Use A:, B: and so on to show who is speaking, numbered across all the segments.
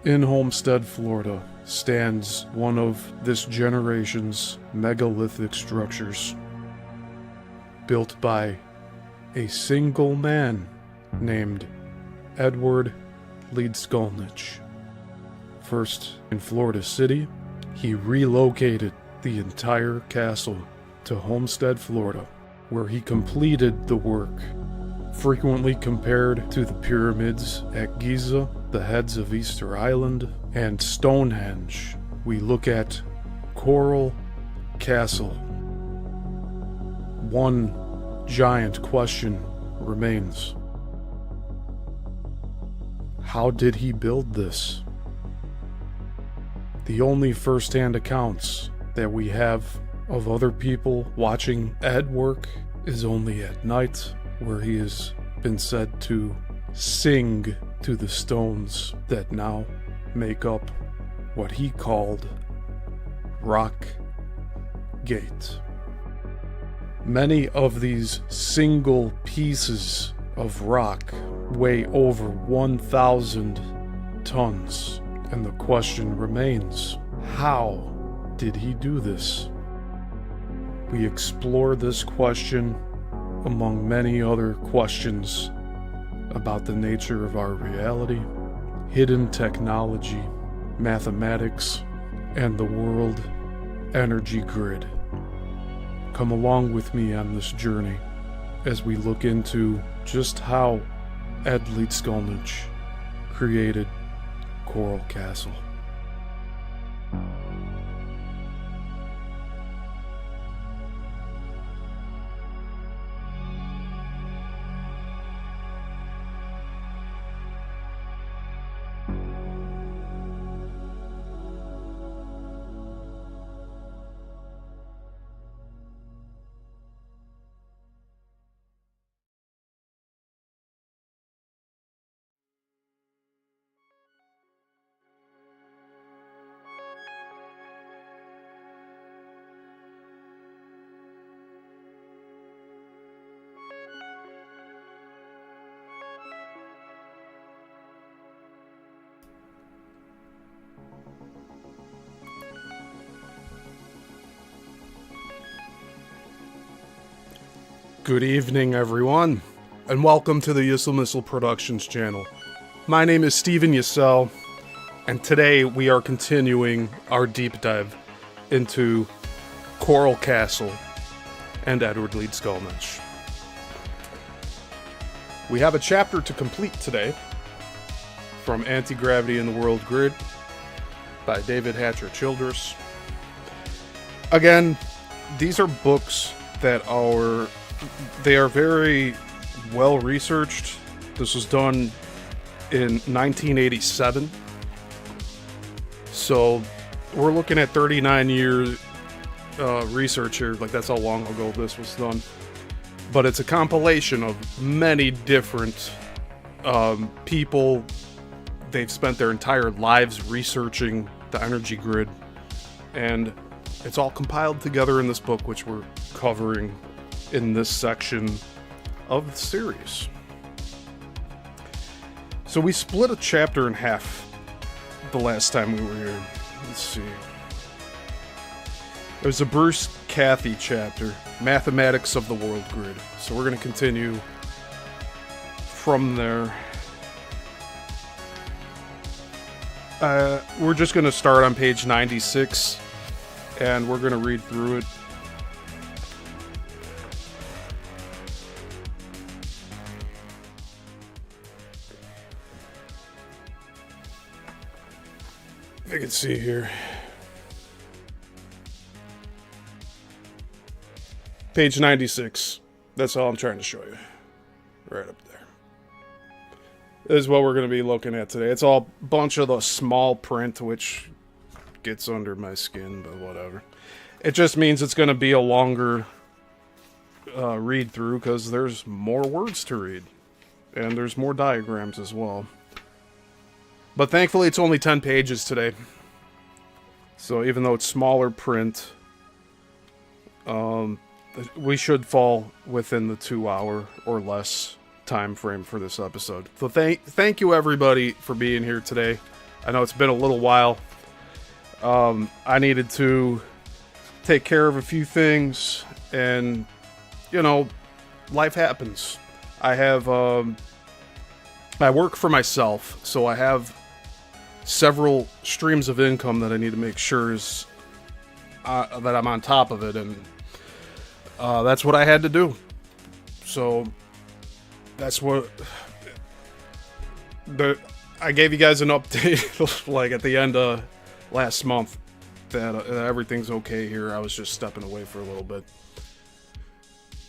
A: In Homestead, Florida, stands one of this generation's megalithic structures, built by a single man named Ed Leedskalnin. First in Florida City, he relocated the entire castle to Homestead, Florida, where he completed the work. Frequently compared to the pyramids at Giza, the heads of Easter Island, and Stonehenge, we look at Coral Castle. One giant question remains. How did he build this? The only first-hand accounts that we have of other people watching Ed work is only at night, where he has been said to sing to the stones that now make up what he called Rock Gate. Many of these single pieces of rock weigh over 1,000 tons, and the question remains, how did he do this? We explore this question among many other questions about the nature of our reality, hidden technology, mathematics, and the world energy grid. Come along with me on this journey as we look into just how Ed Leedskalnin created Coral Castle. Good evening, everyone, and welcome to the Yissel Missile Productions channel. My name is Steven Yissel, and today we are continuing our deep dive into Coral Castle and Edward Leedskalnin. We have a chapter to complete today from Anti-Gravity in the World Grid by David Hatcher Childress. Again, these are books that are very well researched. This was done in 1987. So we're looking at 39 years research here. Like, that's how long ago this was done. But it's a compilation of many different people. They've spent their entire lives researching the energy grid. And it's all compiled together in this book, which we're covering in this section of the series. So we split a chapter in half the last time we were here. Let's see. There's a Bruce Cathie chapter, Mathematics of the World Grid. So we're going to continue from there. We're just going to start on page 96, and we're going to read through it. I can see here. Page 96. That's all I'm trying to show you. Right up there. This is what we're going to be looking at today. It's all a bunch of the small print, which gets under my skin, but whatever. It just means it's going to be a longer read through because there's more words to read. And there's more diagrams as well. But thankfully it's only 10 pages today. So even though it's smaller print, we should fall within the 2 hour or less time frame for this episode. So thank you everybody for being here today. I know it's been a little while. I needed to take care of a few things, and you know, life happens. I work for myself, so I have several streams of income that I need to make sure is that I'm on top of it, and that's what I had to do. So that's what I gave you guys an update like at the end of last month that everything's okay here. I was just stepping away for a little bit,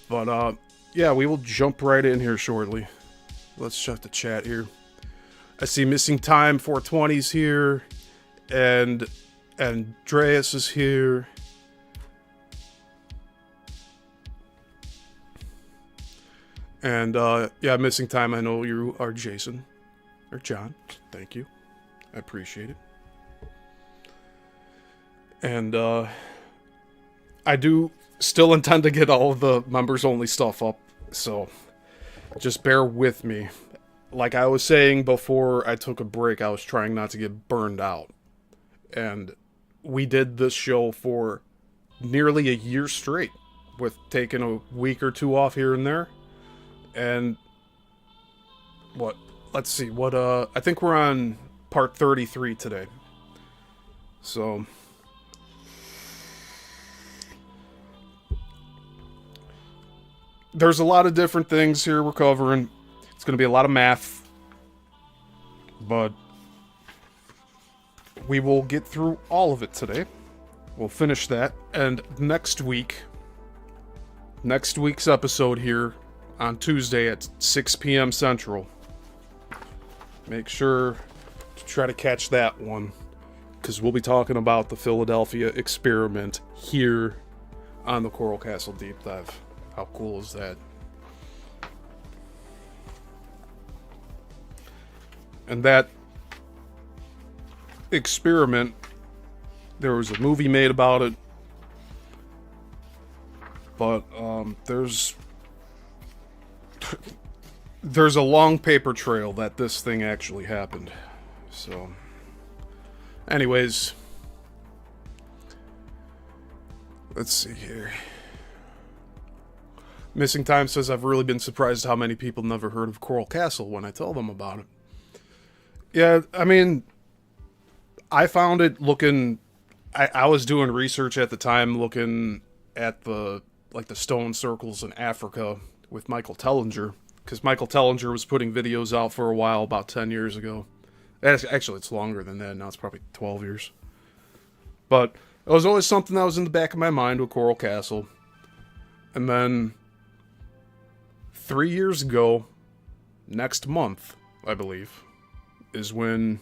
A: but yeah, we will jump right in here shortly. Let's check the chat here. I see Missing Time 420's here, and Andreas is here. And yeah, Missing Time, I know you are Jason or John. Thank you. I appreciate it. And I do still intend to get all of the members only stuff up, so just bear with me. Like I was saying before I took a break, I was trying not to get burned out. And we did this show for nearly a year straight, with taking a week or two off here and there. And let's see, I think we're on part 33 today. So there's a lot of different things here we're covering. It's going to be a lot of math, but we will get through all of it today. We'll finish that, and next week's episode here on Tuesday at 6 p.m. Central. Make sure to try to catch that one, because we'll be talking about the Philadelphia experiment here on the Coral Castle Deep Dive. How cool is that? And that experiment, there was a movie made about it, but there's a long paper trail that this thing actually happened. So, anyways, let's see here. Missing Time says, I've really been surprised how many people never heard of Coral Castle when I tell them about it. Yeah, I mean, I found it looking... I was doing research at the time looking at the stone circles in Africa with Michael Tellinger, because Michael Tellinger was putting videos out for a while, about 10 years ago. Actually, it's longer than that. Now it's probably 12 years. But it was always something that was in the back of my mind with Coral Castle. And then 3 years ago, next month, I believe, is when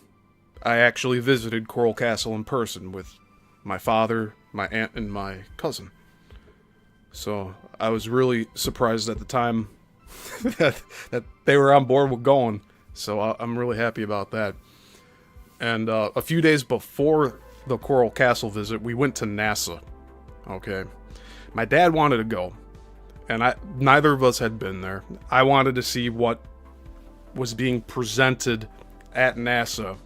A: I actually visited Coral Castle in person with my father, my aunt, and my cousin. So I was really surprised at the time that they were on board with going. So I'm really happy about that. And a few days before the Coral Castle visit, we went to NASA. Okay. My dad wanted to go, and neither of us had been there. I wanted to see what was being presented at NASA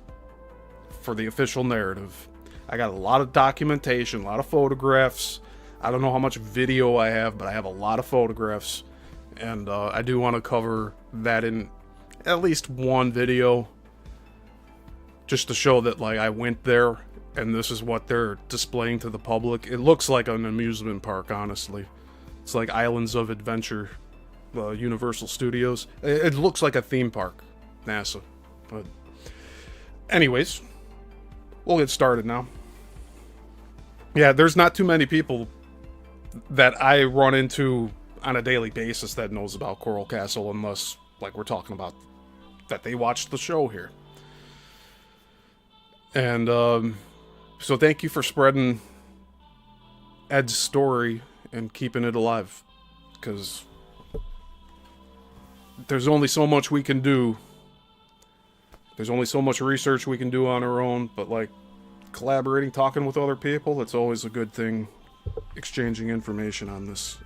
A: for the official narrative. I got a lot of documentation, a lot of photographs. I don't know how much video I have, but I have a lot of photographs, and I do want to cover that in at least one video, just to show that like I went there and this is what they're displaying to the public. It looks like an amusement park, honestly. It's like Islands of Adventure, Universal Studios. It looks like a theme park, NASA. But anyways, we'll get started now. Yeah, there's not too many people that I run into on a daily basis that knows about Coral Castle, unless, like, we're talking about that they watched the show here. And so thank you for spreading Ed's story and keeping it alive, because there's only so much we can do. There's only so much research we can do on our own, but like collaborating, talking with other people, it's always a good thing, exchanging information on this.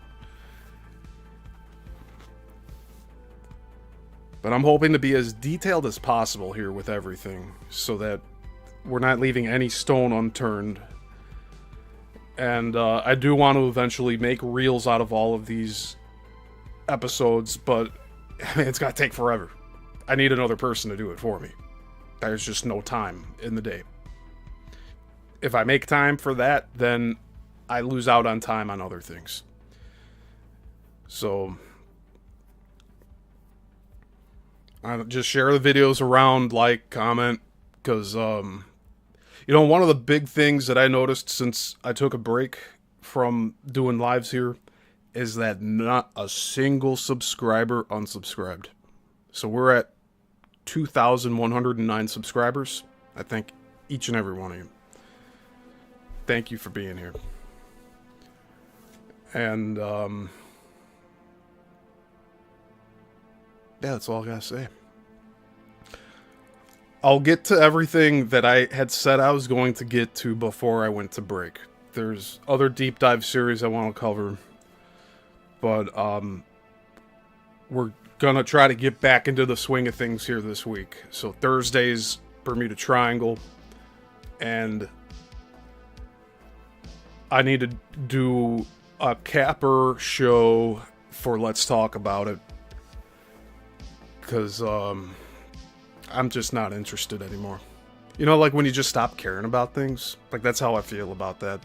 A: But I'm hoping to be as detailed as possible here with everything, so that we're not leaving any stone unturned. And I do want to eventually make reels out of all of these episodes, but it's going to take forever. I need another person to do it for me. There's just no time in the day. If I make time for that, then I lose out on time on other things. So I just share the videos around, like, comment, because, you know, one of the big things that I noticed since I took a break from doing lives here is that not a single subscriber unsubscribed. So we're at 2,109 subscribers. I thank each and every one of you. Thank you for being here. And, yeah, that's all I gotta say. I'll get to everything that I had said I was going to get to before I went to break. There's other deep dive series I want to cover, but we're gonna try to get back into the swing of things here this week. So Thursday's Bermuda Triangle, and I need to do a capper show for Let's Talk About It, because I'm just not interested anymore. You know, like when you just stop caring about things? Like, that's how I feel about that.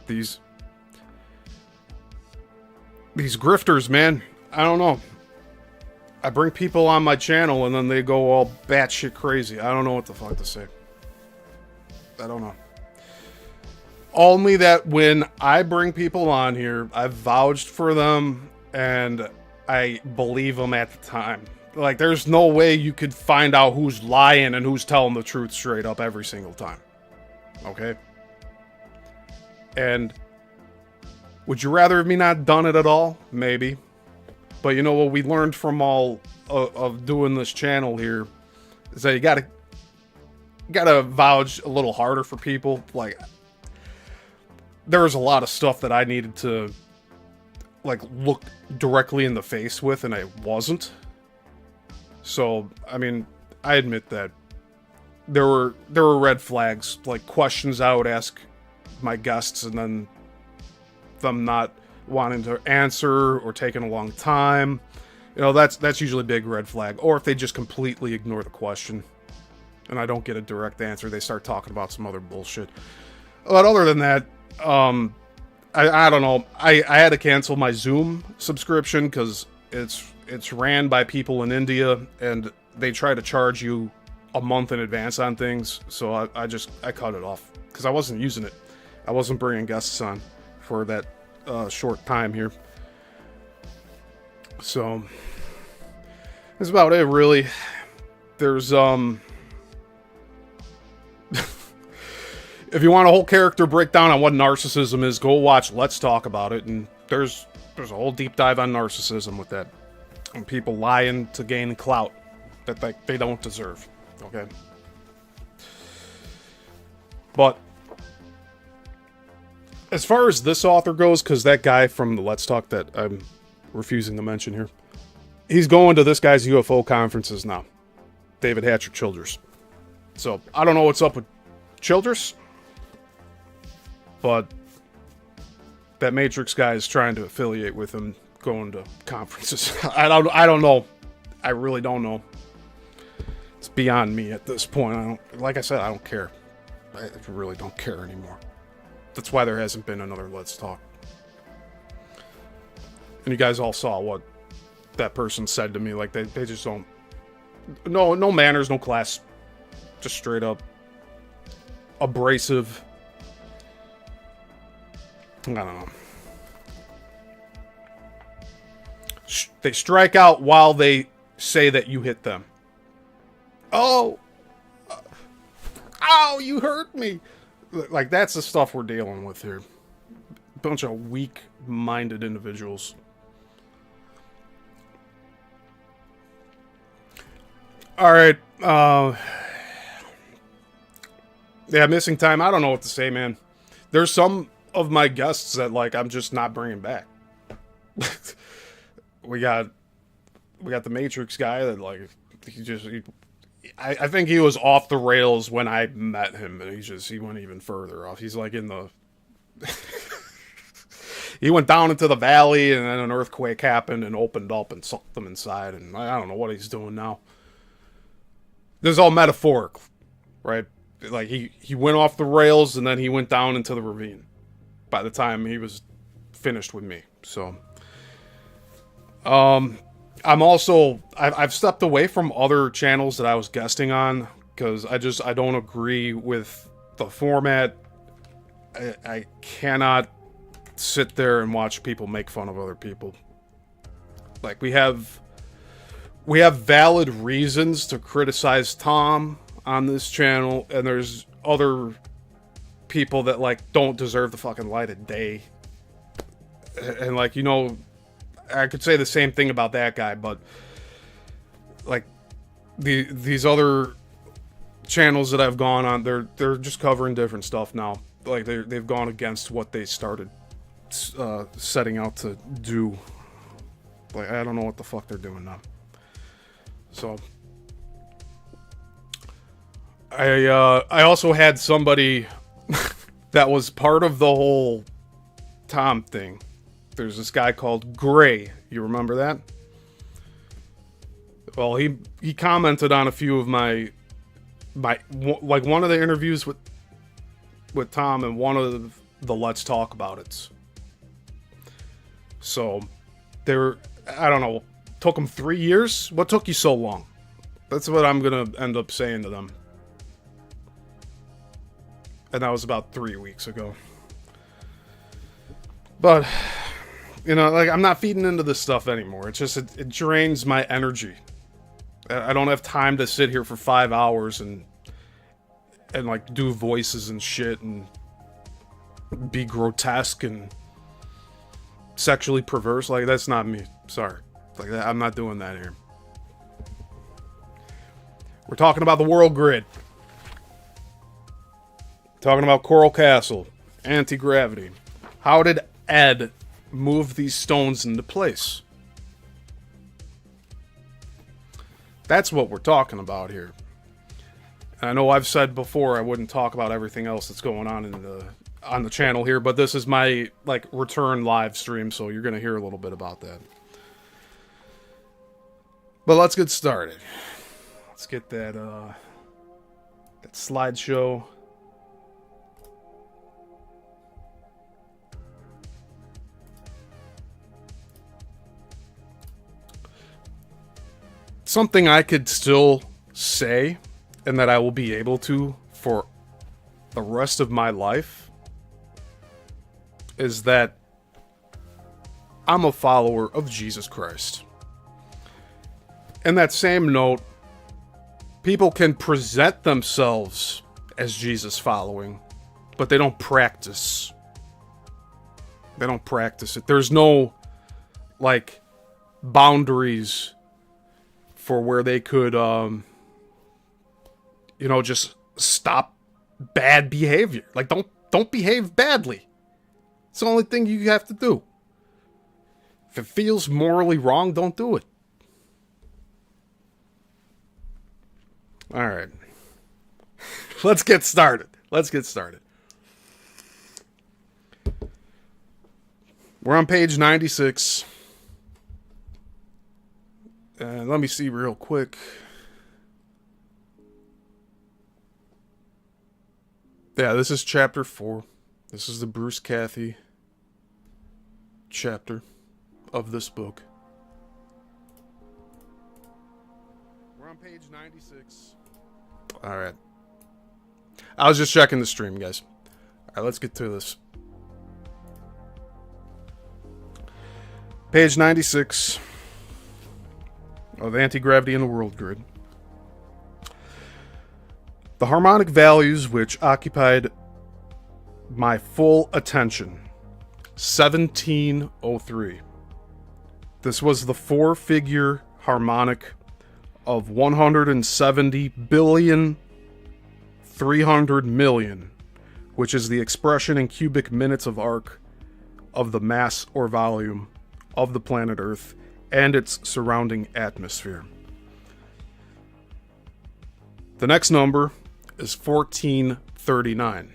A: These grifters, man. I don't know. I bring people on my channel and then they go all batshit crazy. I don't know what the fuck to say. I don't know. Only that when I bring people on here, I've vouched for them and I believe them at the time. Like, there's no way you could find out who's lying and who's telling the truth straight up every single time. Okay? And would you rather have me not done it at all? Maybe. But you know what we learned from all of doing this channel here is that you gotta vouch a little harder for people. Like, there was a lot of stuff that I needed to, like, look directly in the face with, and I wasn't. So, I mean, I admit that there were red flags, like questions I would ask my guests and then them not wanting to answer or taking a long time. You know, that's usually a big red flag. Or if they just completely ignore the question and I don't get a direct answer, they start talking about some other bullshit. But other than that, I don't know. I had to cancel my Zoom subscription because it's ran by people in India and they try to charge you a month in advance on things. So I cut it off because I wasn't using it. I wasn't bringing guests on for that short time here. So that's about it, really. There's if you want a whole character breakdown on what narcissism is, go watch Let's Talk About It, and there's a whole deep dive on narcissism with that. And people lying to gain clout that they don't deserve. Okay? But as far as this author goes, because that guy from the Let's Talk that I'm refusing to mention here, he's going to this guy's UFO conferences now. David Hatcher Childress. So, I don't know what's up with Childress, but that Matrix guy is trying to affiliate with him going to conferences. I don't know. I really don't know. It's beyond me at this point. Like I said, I don't care. I really don't care anymore. That's why there hasn't been another Let's Talk. And you guys all saw what that person said to me. Like, they just don't... No manners, no class. Just straight up abrasive. I don't know. They strike out while they say that you hit them. Oh! Ow, you hurt me! Like, that's the stuff we're dealing with here. Bunch of weak-minded individuals. Alright, yeah, missing time. I don't know what to say, man. There's some of my guests that, like, I'm just not bringing back. We got we got the Matrix guy that like I think he was off the rails when I met him, and he went even further off. He's like in the he went down into the valley, and then an earthquake happened and opened up and sucked them inside, and I don't know what he's doing now. This is all metaphoric, right? Like he went off the rails, and then he went down into the ravine by the time he was finished with me. So I've stepped away from other channels that I was guesting on because I don't agree with the format. I cannot sit there and watch people make fun of other people. Like, we have valid reasons to criticize Tom on this channel, and there's other people that like don't deserve the fucking light of day. And like, you know, I could say the same thing about that guy, but like these other channels that I've gone on, they're just covering different stuff now. Like they've gone against what they started setting out to do. Like, I don't know what the fuck they're doing now. So I also had somebody that was part of the whole Tom thing. There's this guy called Gray. You remember that? Well, he commented on a few of my like one of the interviews with Tom and one of the Let's Talk About It's. So I don't know, took them 3 years? What took you so long? That's what I'm gonna end up saying to them. And that was about 3 weeks ago. But, you know, like, I'm not feeding into this stuff anymore. It's just, it drains my energy. I don't have time to sit here for 5 hours and like do voices and shit and be grotesque and sexually perverse. Like, that's not me. Sorry. Like, I'm not doing that here. We're talking about the world grid. Talking about Coral Castle, anti-gravity. How did Ed move these stones into place? That's what we're talking about here. And I know I've said before I wouldn't talk about everything else that's going on on the channel here, but this is my like return live stream, so you're going to hear a little bit about that. But let's get started. Let's get that slideshow. Something I could still say, and that I will be able to for the rest of my life, is that I'm a follower of Jesus Christ. In that same note, people can present themselves as Jesus following, but they don't practice. They don't practice it. There's no, like, boundaries for where they could, you know, just stop bad behavior. Like, don't behave badly. It's the only thing you have to do. If it feels morally wrong, don't do it. All right. Let's get started. We're on page 96. And let me see real quick. Yeah, this is chapter 4. This is the Bruce Cathie chapter of this book. We're on page 96. All right. I was just checking the stream, guys. All right, let's get to this. Page 96 of Anti-Gravity in the World Grid. The harmonic values which occupied my full attention. 1703. This was the 4-figure harmonic of 170,300,000,000, which is the expression in cubic minutes of arc of the mass or volume of the planet Earth and its surrounding atmosphere. The next number is 1439.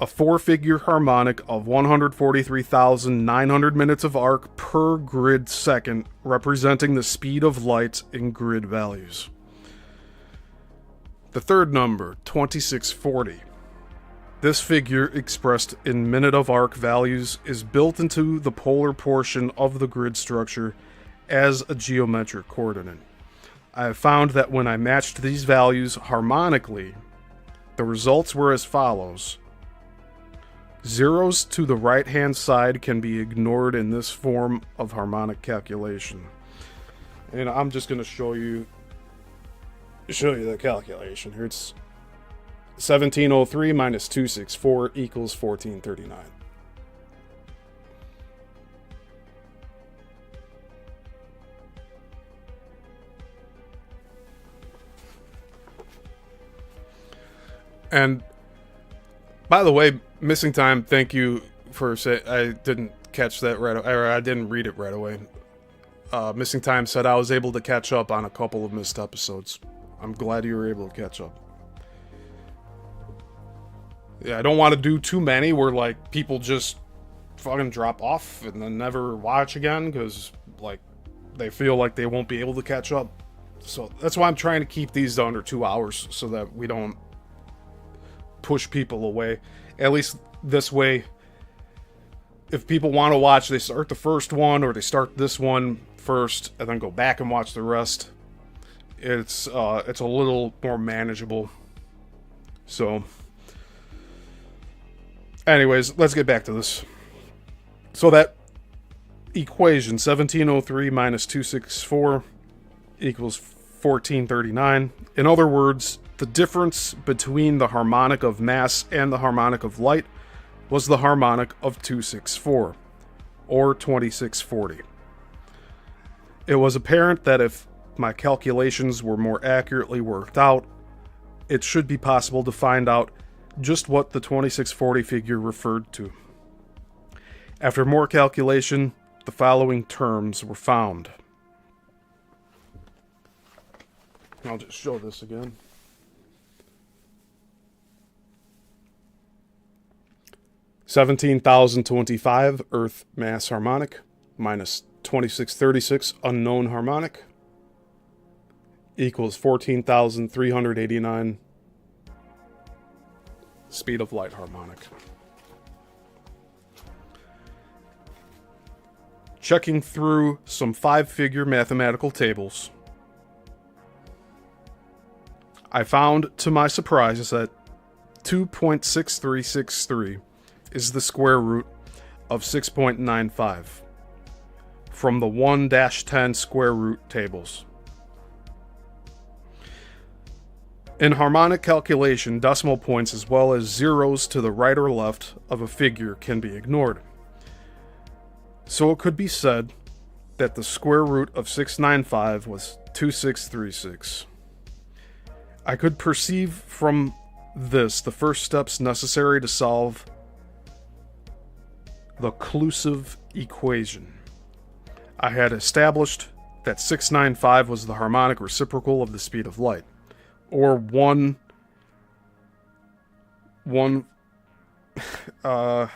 A: A 4-figure harmonic of 143,900 minutes of arc per grid second, representing the speed of light in grid values. The third number, 2640. This figure, expressed in minute of arc values, is built into the polar portion of the grid structure as a geometric coordinate. I have found that when I matched these values harmonically, the results were as follows. Zeros to the right-hand side can be ignored in this form of harmonic calculation. And I'm just going to show you the calculation here. It's 1703 minus 264 equals 1439. And by the way, Missing Time, thank you for saying I didn't catch that right, or I didn't read it right away. Missing Time said I was able to catch up on a couple of missed episodes. I'm glad you were able to catch up. Yeah, I don't want to do too many where, like, people just fucking drop off and then never watch again because, like, they feel like they won't be able to catch up. So that's why I'm trying to keep these to under 2 hours so that we don't push people away. At least this way, if people want to watch, they start the first one or they start this one first and then go back and watch the rest. It's a little more manageable. So anyways, let's get back to this. So that equation, 1703 minus 264 equals 1439. In other words, the difference between the harmonic of mass and the harmonic of light was the harmonic of 264, or 2640. It was apparent that if my calculations were more accurately worked out, it should be possible to find out just what the 2640 figure referred to. After more calculation, the following terms were found. I'll just show this again. $17,025 Earth mass harmonic minus 2636 unknown harmonic equals 14,389 speed of light harmonic. Checking through some 5-figure mathematical tables, I found, to my surprise, that 2.6363 is the square root of 6.95 from the 1-10 square root tables. In harmonic calculation, decimal points as well as zeros to the right or left of a figure can be ignored. So it could be said that the square root of 695 was 2636. I could perceive from this the first steps necessary to solve the clusive equation. I had established that 695 was the harmonic reciprocal of the speed of light, or 1 over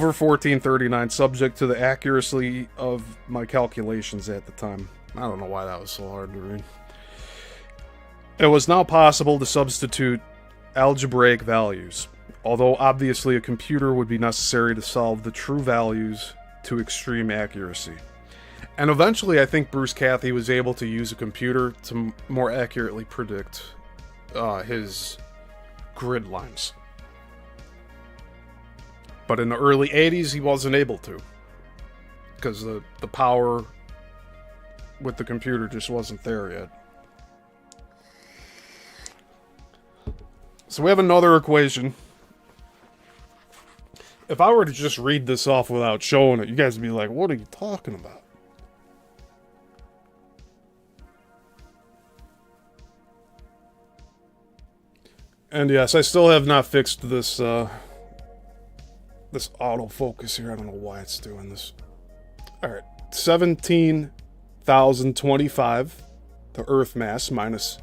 A: 1439, subject to the accuracy of my calculations at the time. I don't know why that was so hard to read. It was now possible to substitute algebraic values, although obviously a computer would be necessary to solve the true values to extreme accuracy. And eventually I think Bruce Cathie was able to use a computer to more accurately predict his grid lines. But in the early 80s, he wasn't able to, because the power with the computer just wasn't there yet. So we have another equation. If I were to just read this off without showing it, you guys would be like, what are you talking about? And yes, I still have not fixed this this autofocus here. I don't know why it's doing this. All right, 17,025, the Earth mass, minus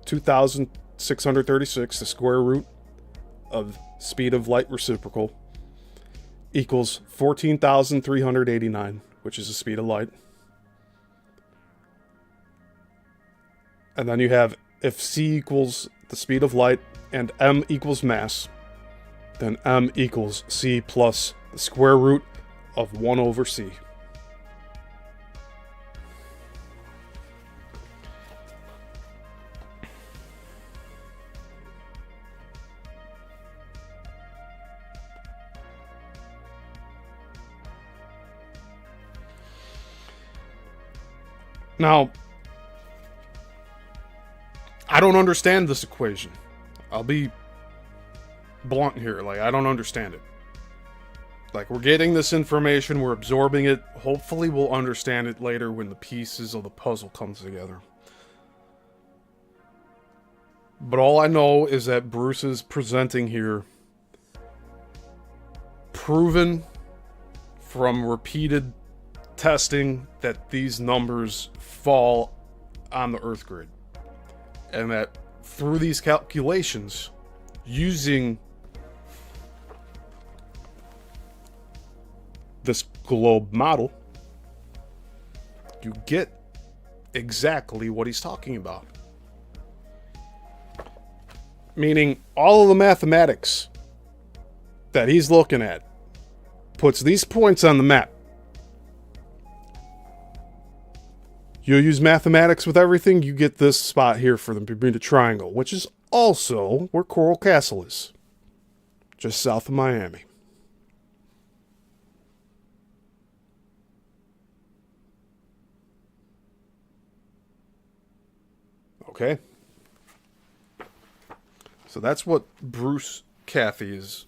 A: 2,636, the square root of speed of light reciprocal, equals 14,389, which is the speed of light. And then you have, if c equals the speed of light and m equals mass, then m equals c plus the square root of 1 over c. Now, I don't understand this equation. I'll be blunt here. Like, I don't understand it. Like, we're getting this information, we're absorbing it. Hopefully we'll understand it later when the pieces of the puzzle comes together. But all I know is that Bruce is presenting here proven from repeated testing that these numbers fall on the Earth grid. And that through these calculations, using this globe model, you get exactly what he's talking about. Meaning, all of the mathematics that he's looking at puts these points on the map. You use mathematics with everything, you get this spot here for the Bermuda Triangle, which is also where Coral Castle is, just south of Miami. Okay? So that's what Bruce Cathie is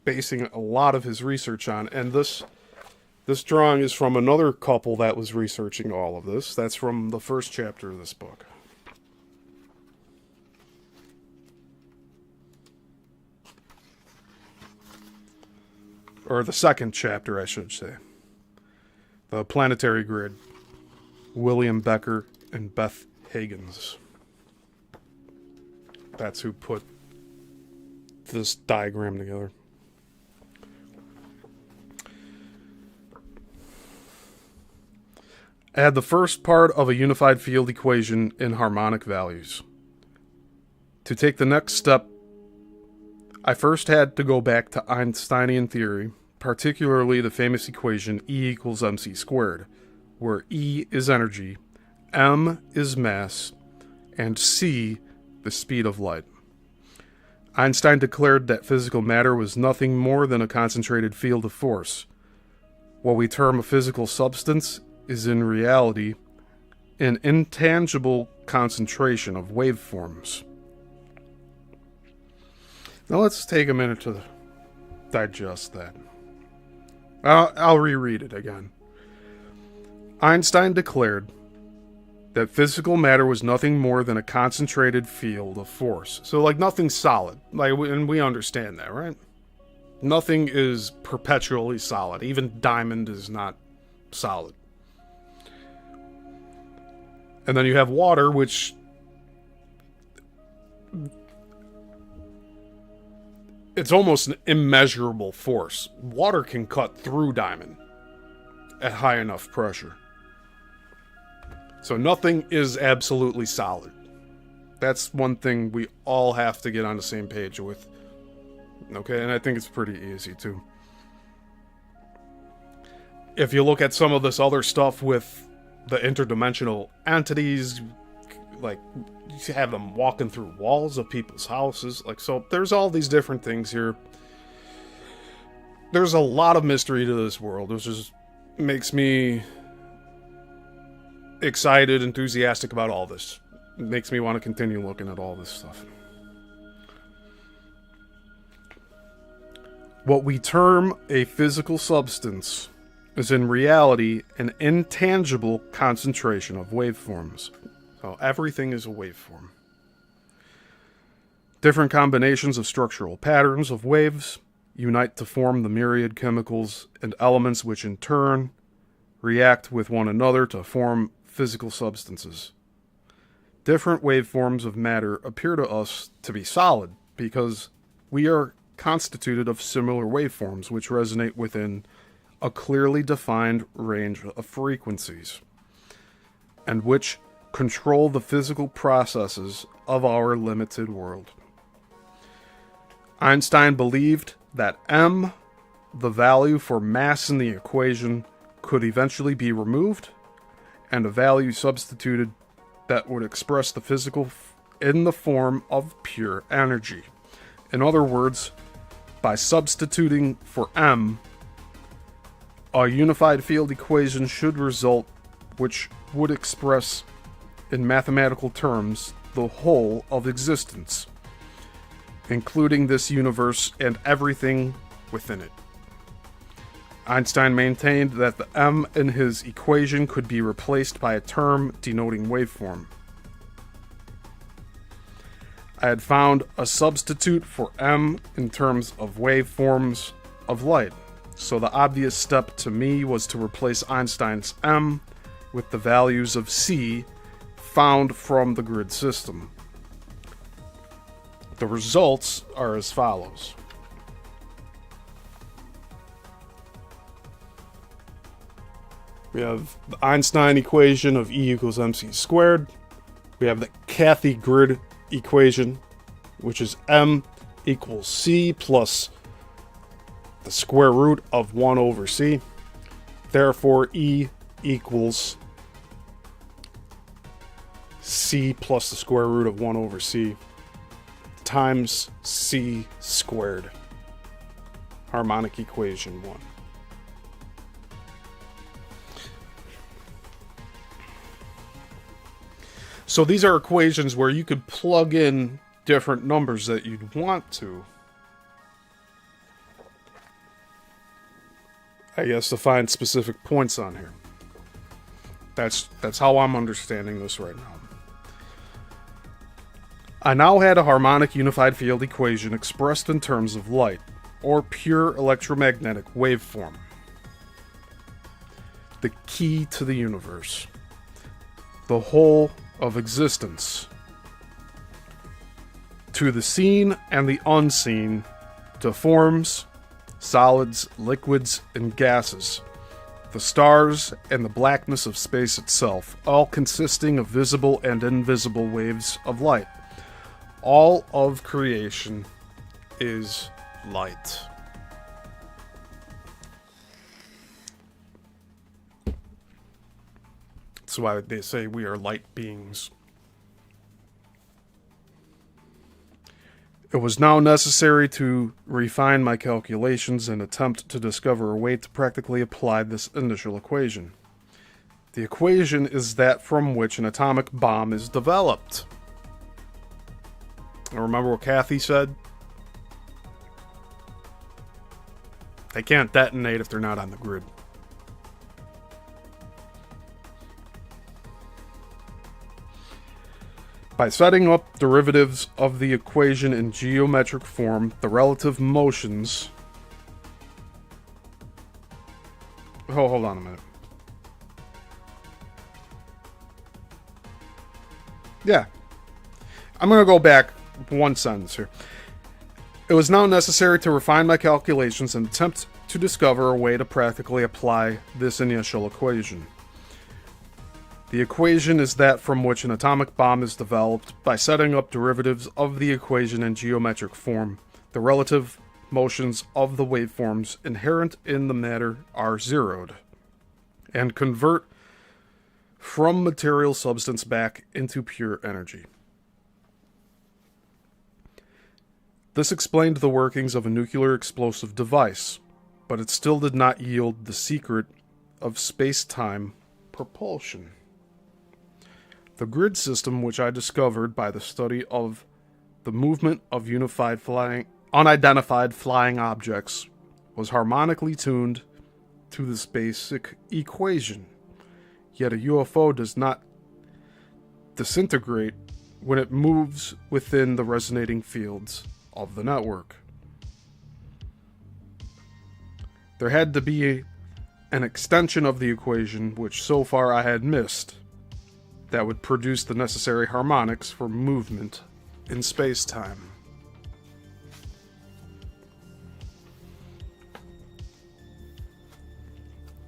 A: basing a lot of his research on, and this drawing is from another couple that was researching all of this. That's from the first chapter of this book. Or the second chapter, I should say. The Planetary Grid. William Becker and Beth Higgins. That's who put this diagram together. Add the first part of a unified field equation in harmonic values. To take the next step, I first had to go back to Einsteinian theory, particularly the famous equation E equals mc squared, where E is energy, m is mass, and c the speed of light. Einstein declared that physical matter was nothing more than a concentrated field of force. What we term a physical substance is in reality an intangible concentration of waveforms. Now let's take a minute to digest that. I'll reread it again. Einstein declared that physical matter was nothing more than a concentrated field of force. So, like, nothing's solid. And we understand that, right? Nothing is perpetually solid. Even diamond is not solid. And then you have water, which it's almost an immeasurable force. Water can cut through diamond at high enough pressure. So nothing is absolutely solid. That's one thing we all have to get on the same page with. Okay, and I think it's pretty easy too. If you look at some of this other stuff with the interdimensional entities, like, you have them walking through walls of people's houses, like, so there's all these different things here. There's a lot of mystery to this world, which just makes me excited, enthusiastic about all this. It makes me want to continue looking at all this stuff. What we term a physical substance is in reality an intangible concentration of waveforms. So everything is a waveform. Different combinations of structural patterns of waves unite to form the myriad chemicals and elements which in turn react with one another to form physical substances. Different waveforms of matter appear to us to be solid because we are constituted of similar waveforms which resonate within a clearly defined range of frequencies and which control the physical processes of our limited world. Einstein believed that m, the value for mass in the equation, could eventually be removed and a value substituted that would express the physical in the form of pure energy. In other words, by substituting for m, a unified field equation should result which would express in mathematical terms the whole of existence, including this universe and everything within it. Einstein maintained that the m in his equation could be replaced by a term denoting waveform. I had found a substitute for m in terms of waveforms of light, so the obvious step to me was to replace Einstein's m with the values of c found from the grid system. The results are as follows. We have the Einstein equation of E equals mc squared. We have the Cathie grid equation, which is m equals c plus the square root of 1 over c. Therefore, E equals c plus the square root of 1 over c times c squared. Harmonic equation 1. So these are equations where you could plug in different numbers that you'd want to, I guess, to find specific points on here. That's how I'm understanding this right now. I now had a harmonic unified field equation expressed in terms of light, or pure electromagnetic waveform. The key to the universe. The whole of existence. To the seen and the unseen, to forms, solids, liquids, and gases, the stars, and the blackness of space itself, all consisting of visible and invisible waves of light. All of creation is light. That's why they say we are light beings. It was now necessary to refine my calculations and attempt to discover a way to practically apply this initial equation. The equation is that from which an atomic bomb is developed. And remember what Cathie said? They can't detonate if they're not on the grid. By setting up derivatives of the equation in geometric form, the relative motions... Oh, hold on a minute. Yeah. I'm going to go back one sentence here. It was now necessary to refine my calculations and attempt to discover a way to practically apply this initial equation. The equation is that from which an atomic bomb is developed by setting up derivatives of the equation in geometric form. The relative motions of the waveforms inherent in the matter are zeroed, and convert from material substance back into pure energy. This explained the workings of a nuclear explosive device, but it still did not yield the secret of space-time propulsion. The grid system, which I discovered by the study of the movement of unidentified flying objects, was harmonically tuned to this basic equation. Yet a UFO does not disintegrate when it moves within the resonating fields of the network. There had to be an extension of the equation, which so far I had missed, that would produce the necessary harmonics for movement in space-time.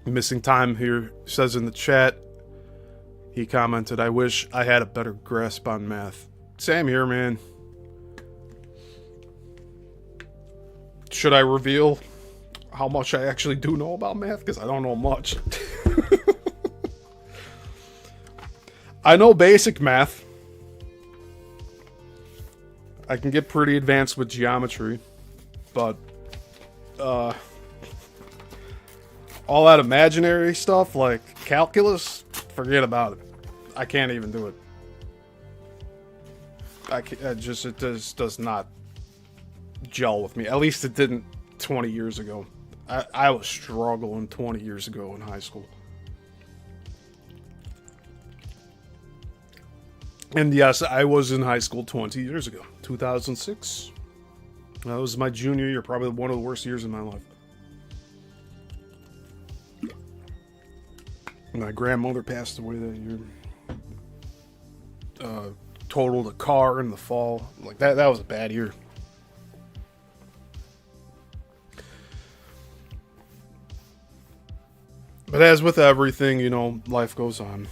A: Missing Time here says in the chat, he commented, I wish I had a better grasp on math. Same here, man. Should I reveal how much I actually do know about math? Because I don't know much. I know basic math. I can get pretty advanced with geometry. But, all that imaginary stuff, like calculus, forget about it. I can't even do it. It just does not gel with me. At least it didn't 20 years ago. I was struggling 20 years ago in high school. And yes, I was in high school 20 years ago. 2006. That was my junior year, probably one of the worst years in my life. My grandmother passed away that year. Totaled a car in the fall. Like that was a bad year. But as with everything, you know, life goes on.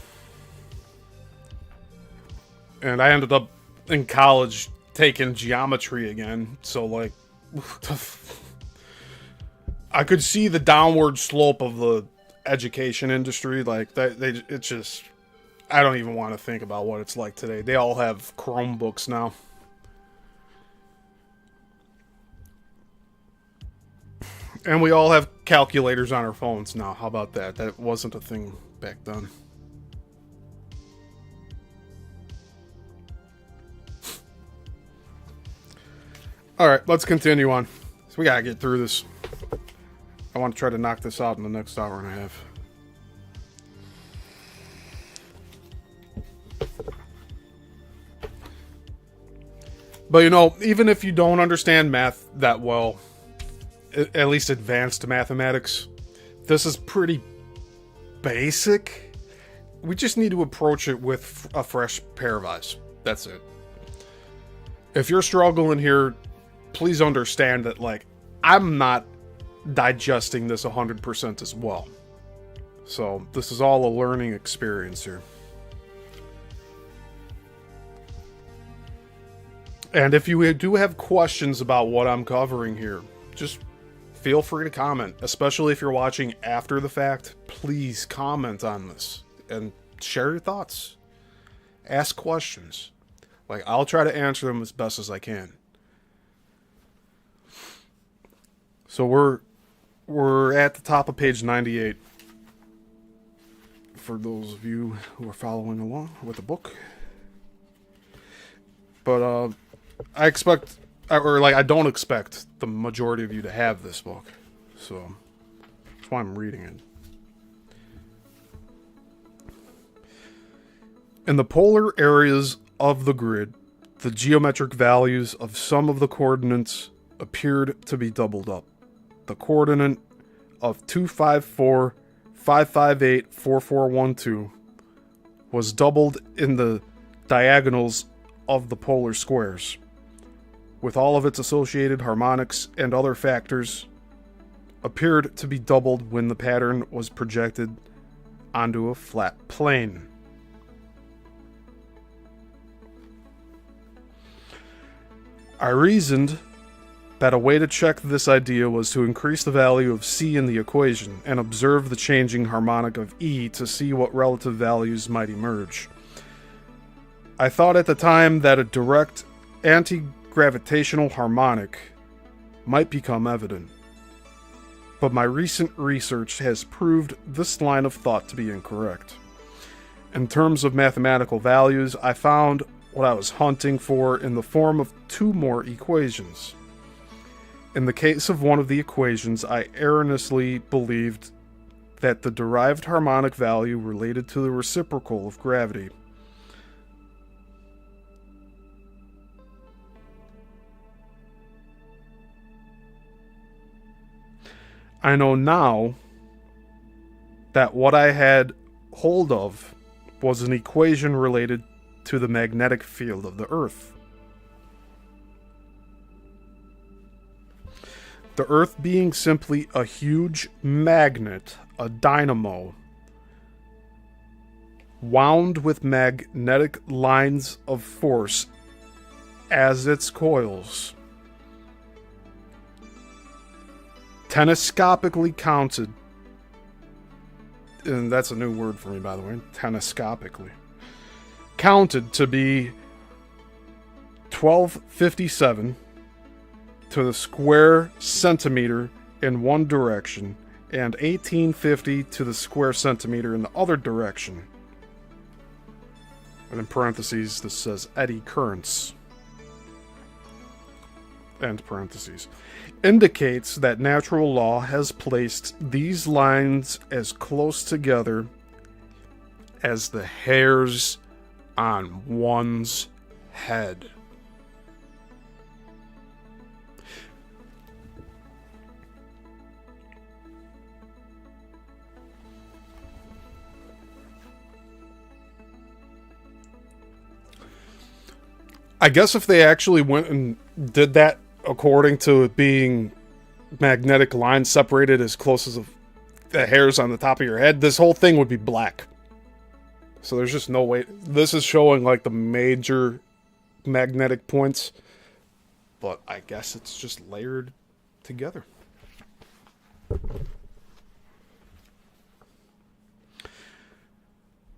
A: And I ended up in college taking geometry again. So, like, I could see the downward slope of the education industry. Like, it's just, I don't even want to think about what it's like today. They all have Chromebooks now. And we all have calculators on our phones now. How about that? That wasn't a thing back then. Alright, let's continue on. So we gotta get through this. I want to try to knock this out in the next hour and a half. But you know, even if you don't understand math that well, at least advanced mathematics, this is pretty basic. We just need to approach it with a fresh pair of eyes. That's it. If you're struggling here, please understand that, like, I'm not digesting this 100% as well. So, this is all a learning experience here. And if you do have questions about what I'm covering here, just feel free to comment. Especially if you're watching after the fact, please comment on this and share your thoughts. Ask questions. Like, I'll try to answer them as best as I can. So we're at the top of page 98. For those of you who are following along with the book. But I don't expect the majority of you to have this book. So that's why I'm reading it. In the polar areas of the grid, the geometric values of some of the coordinates appeared to be doubled up. The coordinate of 254, 558, 4412 was doubled in the diagonals of the polar squares, with all of its associated harmonics and other factors, appeared to be doubled when the pattern was projected onto a flat plane. I reasoned that a way to check this idea was to increase the value of C in the equation and observe the changing harmonic of E to see what relative values might emerge. I thought at the time that a direct anti-gravitational harmonic might become evident, but my recent research has proved this line of thought to be incorrect. In terms of mathematical values, I found what I was hunting for in the form of two more equations. In the case of one of the equations, I erroneously believed that the derived harmonic value related to the reciprocal of gravity. I know now that what I had hold of was an equation related to the magnetic field of the Earth. The Earth being simply a huge magnet, a dynamo, wound with magnetic lines of force as its coils. Telescopically counted, and that's a new word for me, by the way, telescopically, counted to be 1257 to the square centimeter in one direction, and 1850 to the square centimeter in the other direction. And in parentheses, this says eddy currents. End parentheses. Indicates that natural law has placed these lines as close together as the hairs on one's head. I guess if they actually went and did that according to it being magnetic lines separated as close as the hairs on the top of your head, this whole thing would be black. So there's just no way. This is showing like the major magnetic points, but I guess it's just layered together.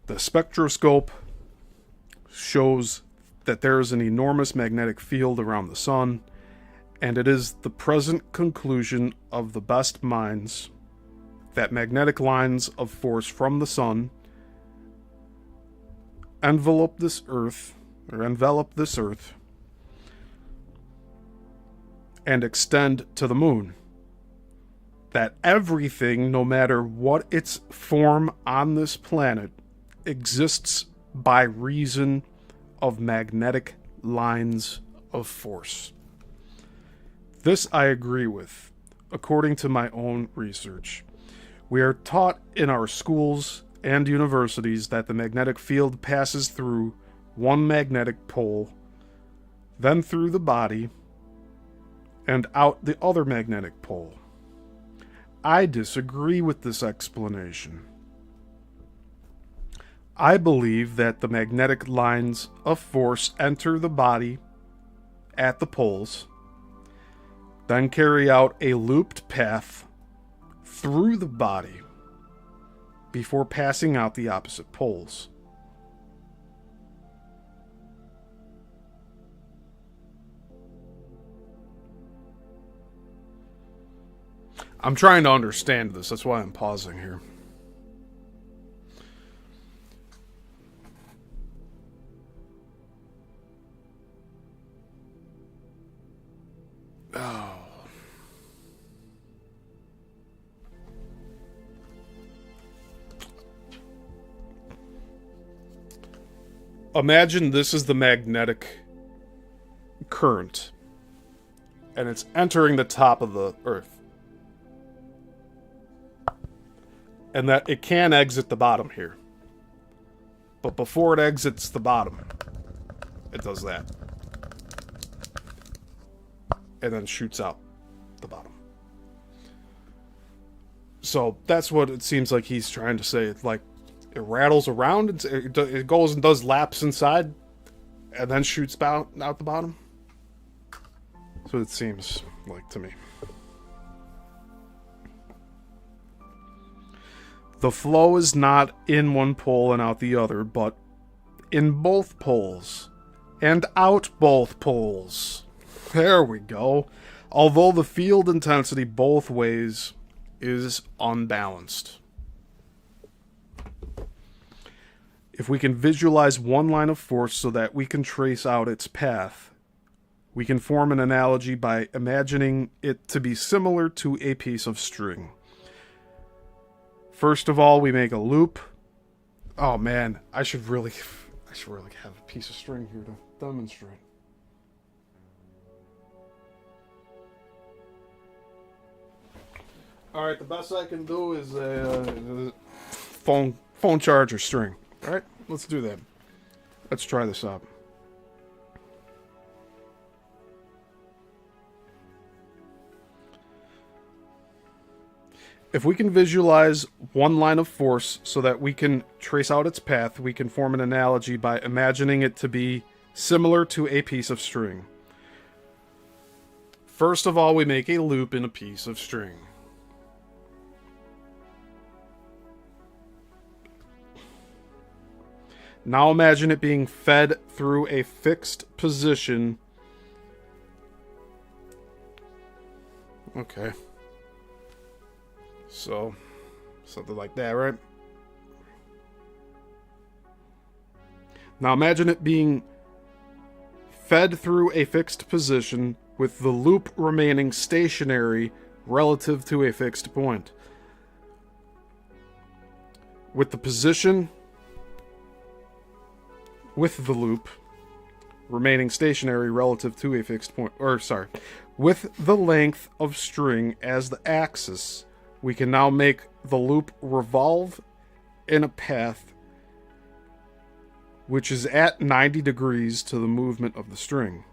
A: The spectroscope shows that there is an enormous magnetic field around the sun, and it is the present conclusion of the best minds that magnetic lines of force from the sun envelop this earth, and extend to the moon. That everything, no matter what its form on this planet, exists by reason of magnetic lines of force. This I agree with, according to my own research. We are taught in our schools and universities that the magnetic field passes through one magnetic pole, then through the body, and out the other magnetic pole. I disagree with this explanation. I believe that the magnetic lines of force enter the body at the poles, then carry out a looped path through the body before passing out the opposite poles. I'm trying to understand this, that's why I'm pausing here. Oh. Imagine this is the magnetic current, and it's entering the top of the Earth. And that it can exit the bottom here. But before it exits the bottom, it does that. And then shoots out the bottom. So that's what it seems like he's trying to say. It's like it rattles around, it goes and does laps inside, and then shoots out the bottom. That's what it seems like to me. The flow is not in one pole and out the other, but in both poles and out both poles. There we go. Although the field intensity both ways is unbalanced. If we can visualize one line of force so that we can trace out its path, we can form an analogy by imagining it to be similar to a piece of string. First of all, we make a loop. Oh man, I should really have a piece of string here to demonstrate. Alright, the best I can do is a phone charger string. Alright, let's do that. Let's try this out. If we can visualize one line of force so that we can trace out its path, we can form an analogy by imagining it to be similar to a piece of string. First of all, we make a loop in a piece of string. Now imagine it being fed through a fixed position. Okay. So, something like that, right? Now imagine it being fed through a fixed position with the loop remaining stationary relative to a fixed point. With the position with the loop remaining stationary relative to a fixed point, with the length of string as the axis, we can now make the loop revolve in a path which is at 90 degrees to the movement of the string.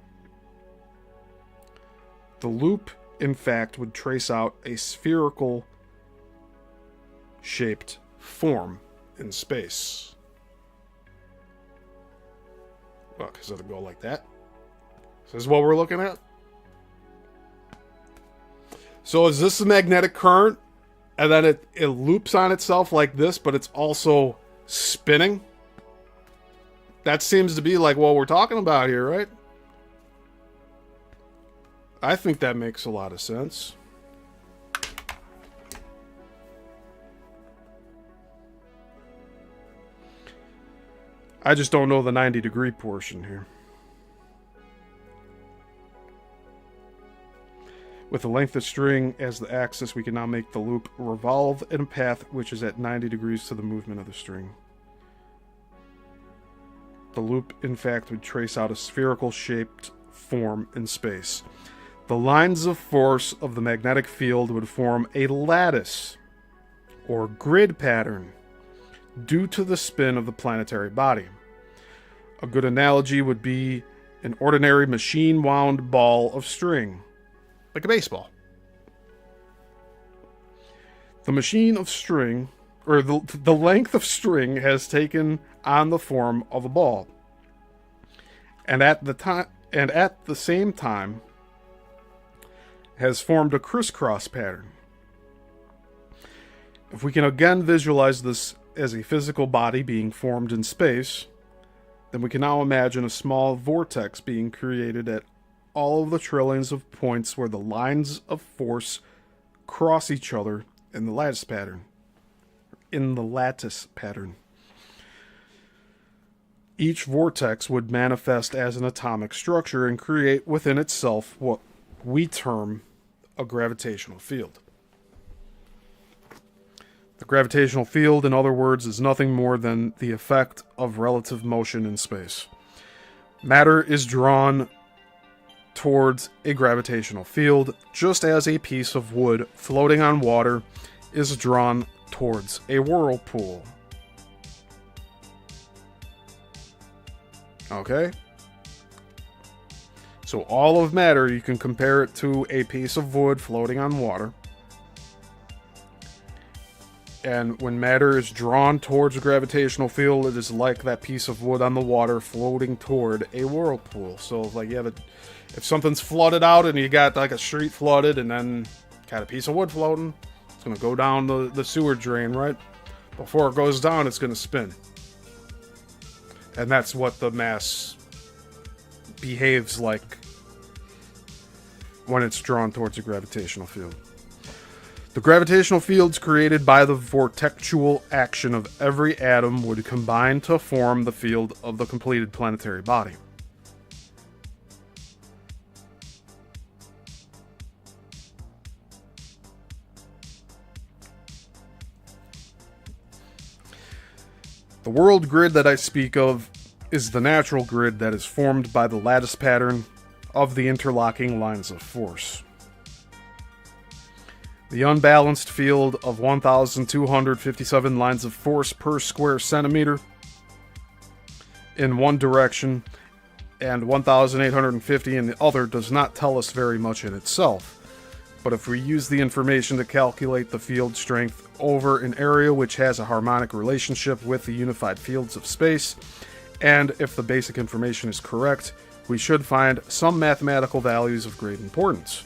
A: The loop, in fact, would trace out a spherical shaped form in space. Well, because it'll go like that. This is what we're looking at. So is this a magnetic current? And then it loops on itself like this, but it's also spinning? That seems to be like what we're talking about here, right? I think that makes a lot of sense. I just don't know the 90-degree portion here. With the length of string as the axis, we can now make the loop revolve in a path which is at 90 degrees to the movement of the string. The loop, in fact, would trace out a spherical-shaped form in space. The lines of force of the magnetic field would form a lattice, or grid pattern, due to the spin of the planetary body. A good analogy would be an ordinary machine-wound ball of string, like a baseball. The machine of string, or the length of string, has taken on the form of a ball, and at the same time has formed a crisscross pattern. If we can again visualize this as a physical body being formed in space, then we can now imagine a small vortex being created at all of the trillions of points where the lines of force cross each other in the lattice pattern. Each vortex would manifest as an atomic structure and create within itself what we term a gravitational field. The gravitational field, in other words, is nothing more than the effect of relative motion in space. Matter is drawn towards a gravitational field, just as a piece of wood floating on water is drawn towards a whirlpool. Okay? So all of matter, you can compare it to a piece of wood floating on water. And when matter is drawn towards a gravitational field, it is like that piece of wood on the water floating toward a whirlpool. So like you have if something's flooded out and you got like a street flooded and then got a piece of wood floating, it's going to go down the sewer drain, right? Before it goes down, it's going to spin. And that's what the mass behaves like when it's drawn towards a gravitational field. The gravitational fields created by the vortexual action of every atom would combine to form the field of the completed planetary body. The world grid that I speak of is the natural grid that is formed by the lattice pattern of the interlocking lines of force. The unbalanced field of 1,257 lines of force per square centimeter in one direction and 1,850 in the other does not tell us very much in itself. But if we use the information to calculate the field strength over an area which has a harmonic relationship with the unified fields of space, and if the basic information is correct, we should find some mathematical values of great importance.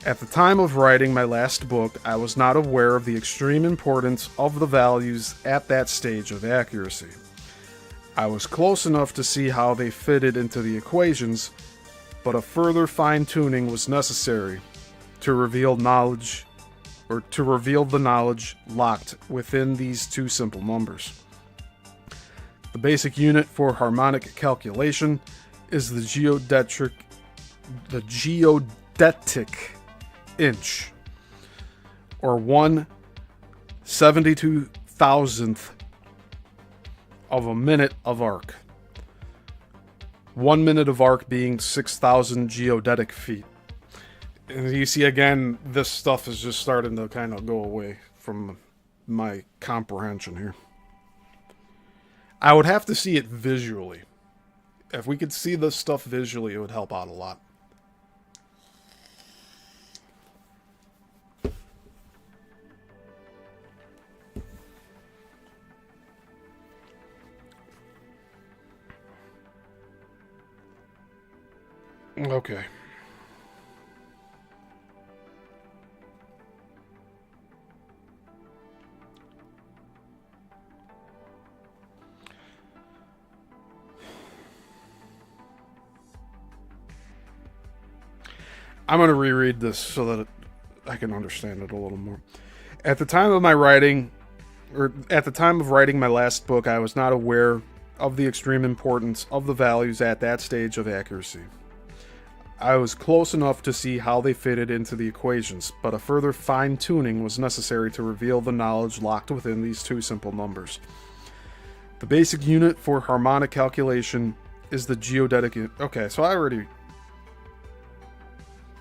A: At the time of writing my last book, I was not aware of the extreme importance of the values at that stage of accuracy. I was close enough to see how they fitted into the equations, but a further fine-tuning was necessary to reveal the knowledge locked within these two simple numbers. The basic unit for harmonic calculation is the geodetic inch, or 1/72,000th of a minute of arc. 1 minute of arc being 6,000 geodetic feet. And you see, again, this stuff is just starting to kind of go away from my comprehension here. I would have to see it visually. If we could see this stuff visually, it would help out a lot. Okay. I'm going to reread this so that I can understand it a little more. At the time of writing my last book, I was not aware of the extreme importance of the values at that stage of accuracy. I was close enough to see how they fitted into the equations, but a further fine-tuning was necessary to reveal the knowledge locked within these two simple numbers. The basic unit for harmonic calculation is the geodetic... Okay, so I already...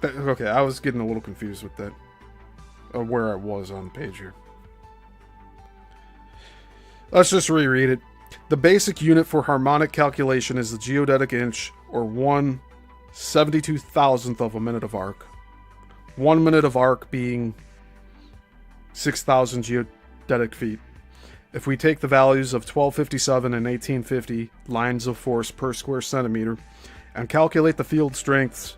A: Okay, I was getting a little confused with that. Where I was on the page here. Let's just reread it. The basic unit for harmonic calculation is the geodetic inch, or 1/72,000th of a minute of arc. 1 minute of arc being 6,000 geodetic feet. If we take the values of 1257 and 1850 lines of force per square centimeter and calculate the field strengths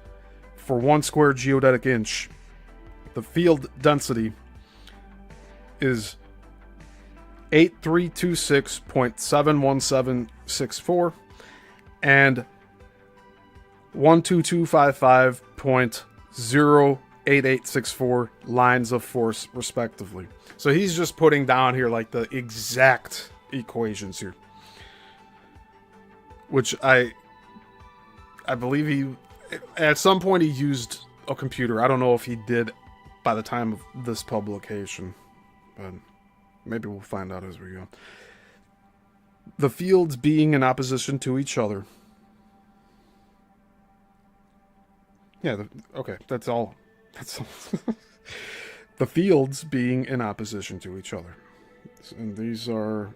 A: for 1 square geodetic inch, the field density is 8326.71764 and 12255.08864 lines of force respectively. So he's just putting down here like the exact equations here, which I believe he at some point he used a computer. I don't know if he did by the time of this publication, but maybe we'll find out as we go. The fields being in opposition to each other. Yeah, okay, that's all. That's all. The fields being in opposition to each other. And these are...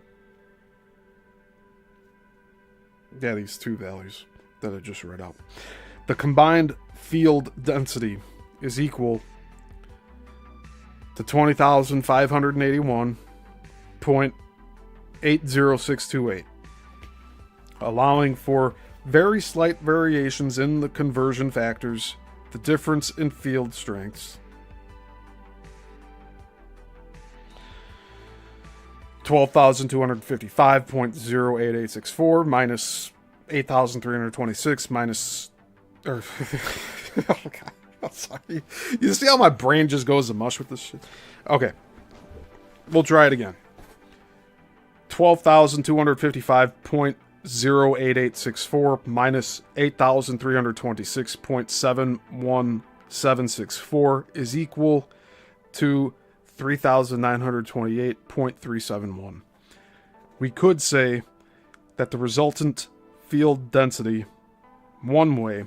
A: yeah, these two values that I just read out. The combined field density is equal to 20,581.80628, allowing for very slight variations in the conversion factors. The difference in field strengths, 12,255.08864 minus 8,326 minus... oh God, I'm sorry. You see how my brain just goes to mush with this shit? Okay. We'll try it again. 12,255.08864 minus 8,326.71764 is equal to 3,928.371. We could say that the resultant field density, one way,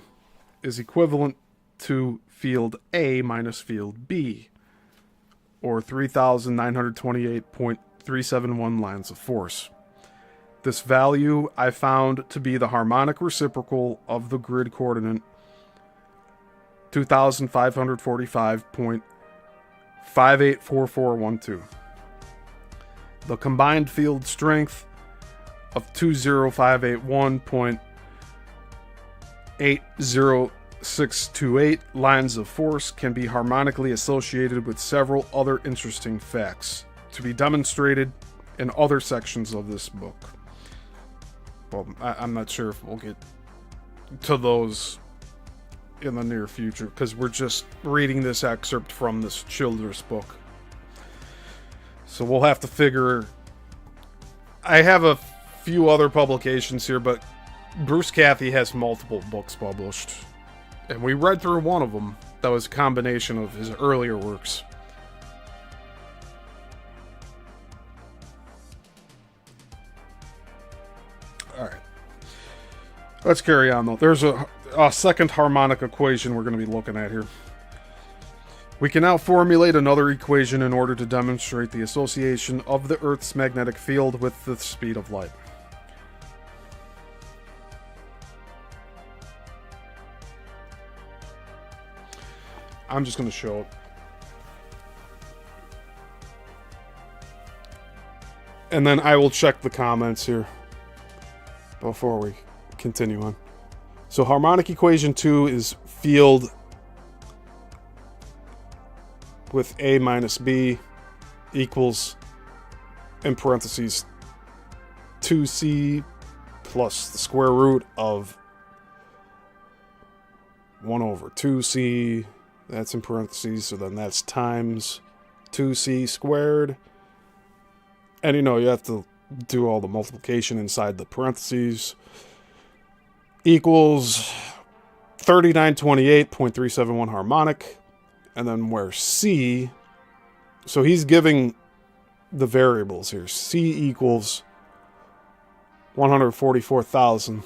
A: is equivalent to field A minus field B, or 3,928.371 lines of force. This value I found to be the harmonic reciprocal of the grid coordinate 2,545.584412. The combined field strength of 20581.80628 lines of force can be harmonically associated with several other interesting facts to be demonstrated in other sections of this book. Well, I'm not sure if we'll get to those in the near future, because we're just reading this excerpt from this Childress book. So we'll have to figure... I have a few other publications here, but Bruce Cathie has multiple books published. And we read through one of them that was a combination of his earlier works. Alright. Let's carry on, though. There's a second harmonic equation we're going to be looking at here. We can now formulate another equation in order to demonstrate the association of the Earth's magnetic field with the speed of light. I'm just going to show it. And then I will check the comments here before we continue on. So harmonic equation 2 is field with A minus B equals, in parentheses, 2C plus the square root of 1 over 2C. That's in parentheses, so then that's times 2C squared. And you have to do all the multiplication inside the parentheses. Equals 3928.371 harmonic. And then where C, so he's giving the variables here. C equals 144,000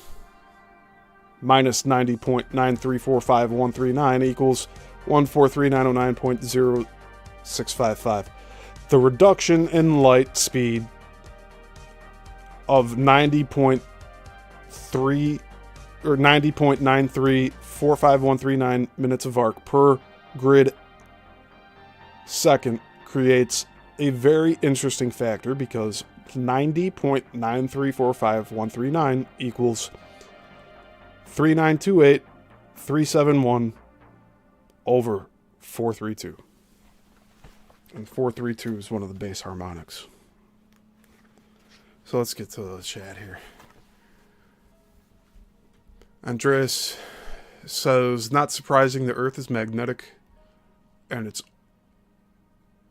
A: minus 90.9345139 equals 143,909.0655. The reduction in light speed of 90.3 or 90.934539 minutes of arc per grid second creates a very interesting factor, because 90.9345139 equals 3928.371 over 432. And 432 is one of the base harmonics. So let's get to the chat here. Andreas says, not surprising, the Earth is magnetic in its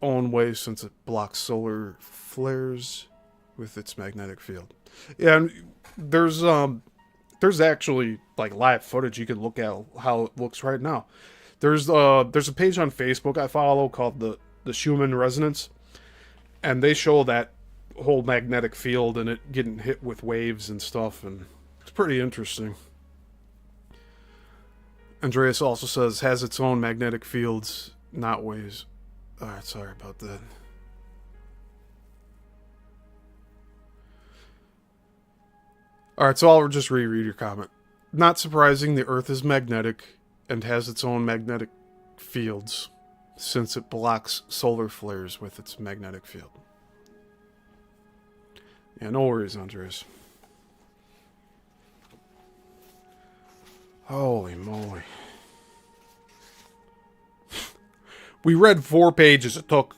A: own way since it blocks solar flares with its magnetic field. Yeah, and there's actually like live footage you can look at how it looks right now. There's a page on Facebook I follow called the Schumann resonance, and they show that whole magnetic field and it getting hit with waves and stuff, and it's pretty interesting. Andreas also says, has its own magnetic fields, not waves. Alright, sorry about that. Alright, so I'll just reread your comment. Not surprising, the Earth is magnetic and has its own magnetic fields, since it blocks solar flares with its magnetic field. Yeah, no worries, Andreas. Holy moly. We read 4 pages. It took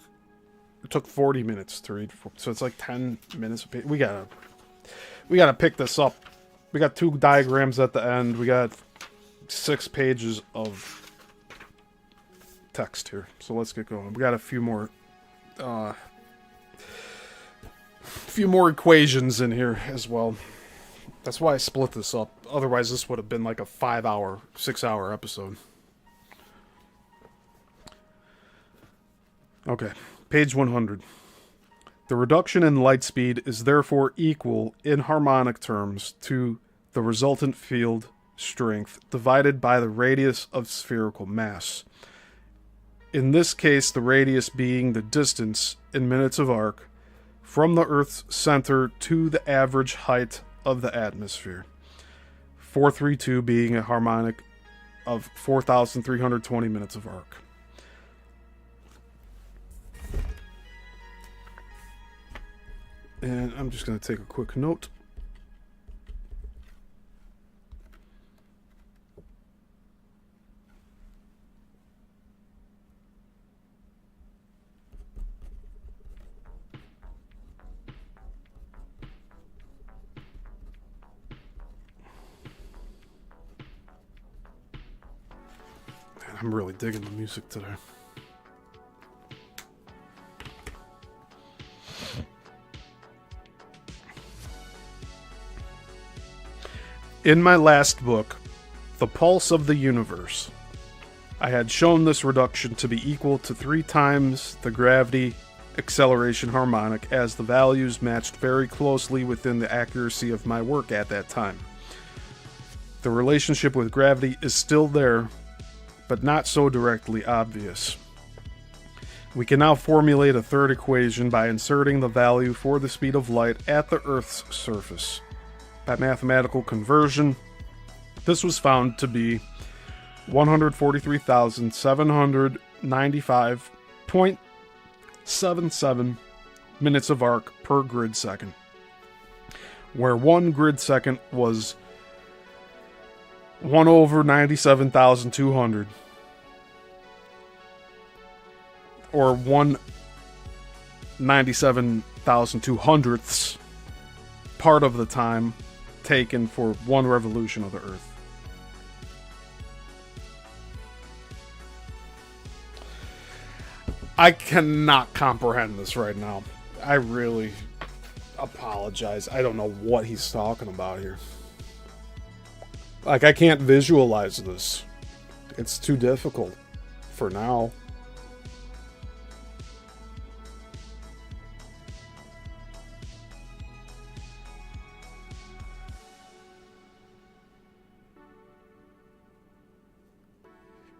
A: 40 minutes to read, so it's like 10 minutes a page. We gotta pick this up. We got 2 diagrams at the end. We got 6 pages of text here. So let's get going. We got a few more equations in here as well. That's why I split this up. Otherwise, this would have been like a 5-hour, 6-hour episode. Okay, page 100. The reduction in light speed is therefore equal in harmonic terms to the resultant field strength divided by the radius of spherical mass. In this case, the radius being the distance in minutes of arc from the Earth's center to the average height of the atmosphere. 432 being a harmonic of 4,320 minutes of arc. And I'm just going to take a quick note. I'm really digging the music today. In my last book, The Pulse of the Universe, I had shown this reduction to be equal to 3 times the gravity acceleration harmonic, as the values matched very closely within the accuracy of my work at that time. The relationship with gravity is still there, but not so directly obvious. We can now formulate a third equation by inserting the value for the speed of light at the Earth's surface. By mathematical conversion, this was found to be 143,795.77 minutes of arc per grid second, where 1 grid second was 1 over 97,200, or 1/97,200ths part of the time taken for 1 revolution of the Earth. I cannot comprehend this right now. I really apologize. I don't know what he's talking about here. Like, I can't visualize this. It's too difficult for now.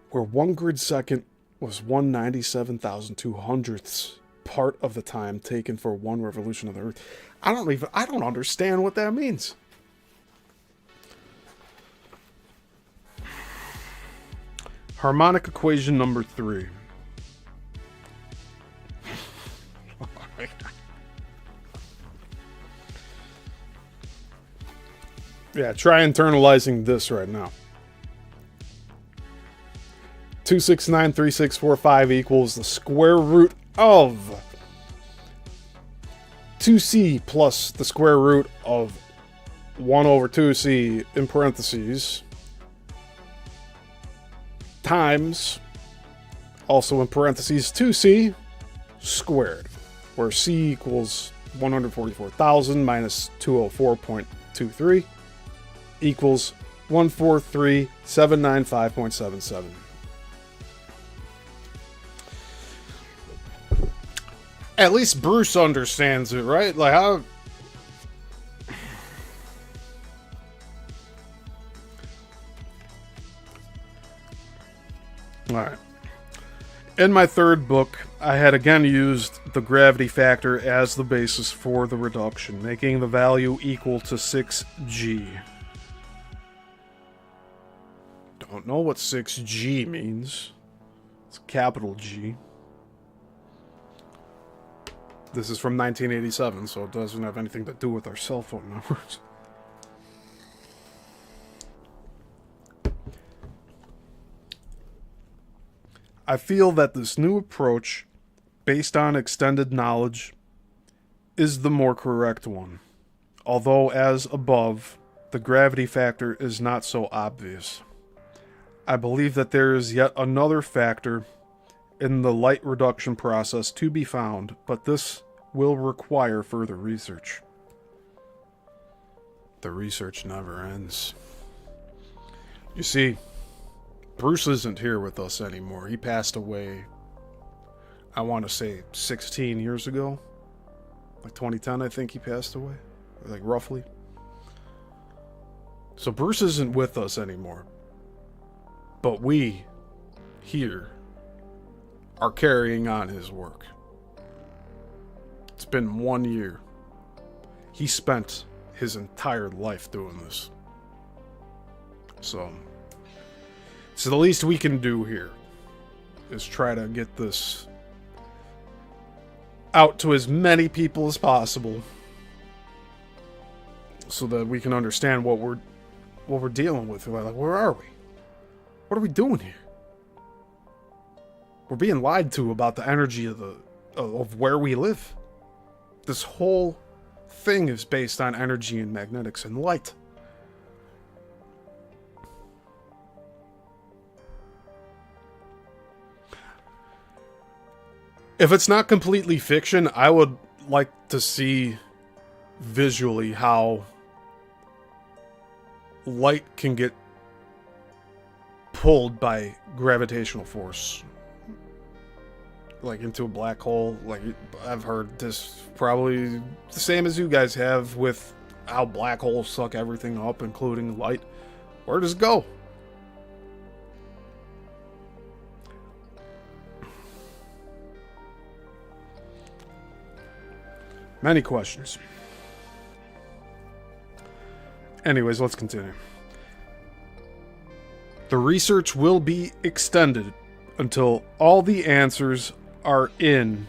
A: Where 1 grid second was 1/97,200ths part of the time taken for 1 revolution of the Earth. I don't understand what that means. Harmonic equation number 3. Yeah, try internalizing this right now. 2693645 equals the square root of 2c plus the square root of 1 over 2c in parentheses times, also in parentheses, 2c squared, where c equals 144,000 minus 204.23 equals 143,795.77. At least Bruce understands it, right? Like, how... Alright. In my third book, I had again used the gravity factor as the basis for the reduction, making the value equal to 6g. Don't know what 6g means. It's capital G. This is from 1987, so it doesn't have anything to do with our cell phone numbers. I feel that this new approach, based on extended knowledge, is the more correct one. Although, as above, the gravity factor is not so obvious. I believe that there is yet another factor in the light reduction process to be found, but this will require further research. The research never ends. You see, Bruce isn't here with us anymore. He passed away, I want to say 16 years ago. Like 2010, I think he passed away. Like, roughly. So Bruce isn't with us anymore. But we, here, are carrying on his work. It's been 1 year. He spent his entire life doing this. So the least we can do here is try to get this out to as many people as possible, so that we can understand what we're dealing with. Like, where are we? What are we doing here? We're being lied to about the energy of where we live. This whole thing is based on energy and magnetics and light. If it's not completely fiction, I would like to see visually how light can get pulled by gravitational force, like into a black hole. Like, I've heard this probably the same as you guys have with how black holes suck everything up, including light. Where does it go? Many questions. Anyways, let's continue. The research will be extended until all the answers are in,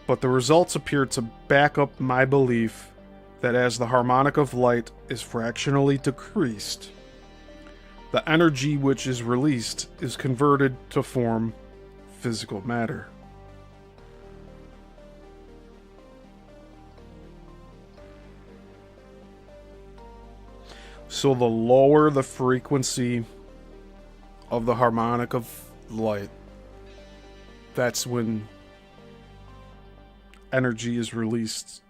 A: but the results appear to back up my belief that as the harmonic of light is fractionally decreased, the energy which is released is converted to form physical matter. So the lower the frequency of the harmonic of light, that's when energy is released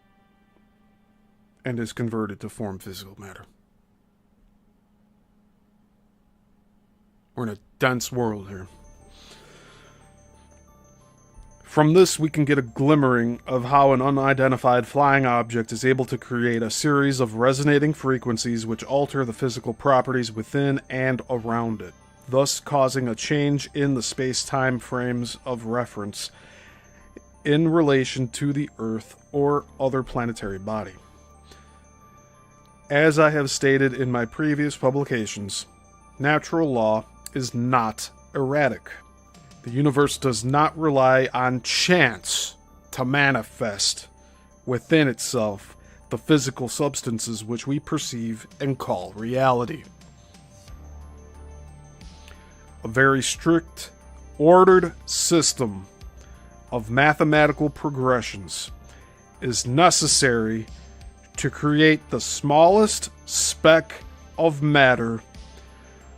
A: and is converted to form physical matter. We're in a dense world here. From this, we can get a glimmering of how an unidentified flying object is able to create a series of resonating frequencies which alter the physical properties within and around it, thus causing a change in the space-time frames of reference in relation to the Earth or other planetary body. As I have stated in my previous publications, natural law is not erratic. The universe does not rely on chance to manifest within itself the physical substances which we perceive and call reality. A very strict, ordered system of mathematical progressions is necessary to create the smallest speck of matter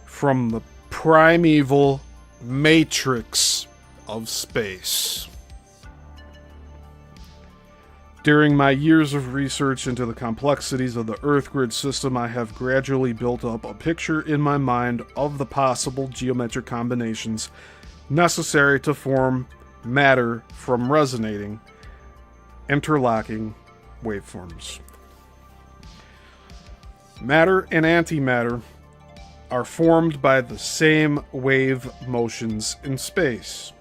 A: from the primeval matrix of space. During my years of research into the complexities of the Earth grid system, I have gradually built up a picture in my mind of the possible geometric combinations necessary to form matter from resonating, interlocking waveforms. Matter and antimatter are formed by the same wave motions in space.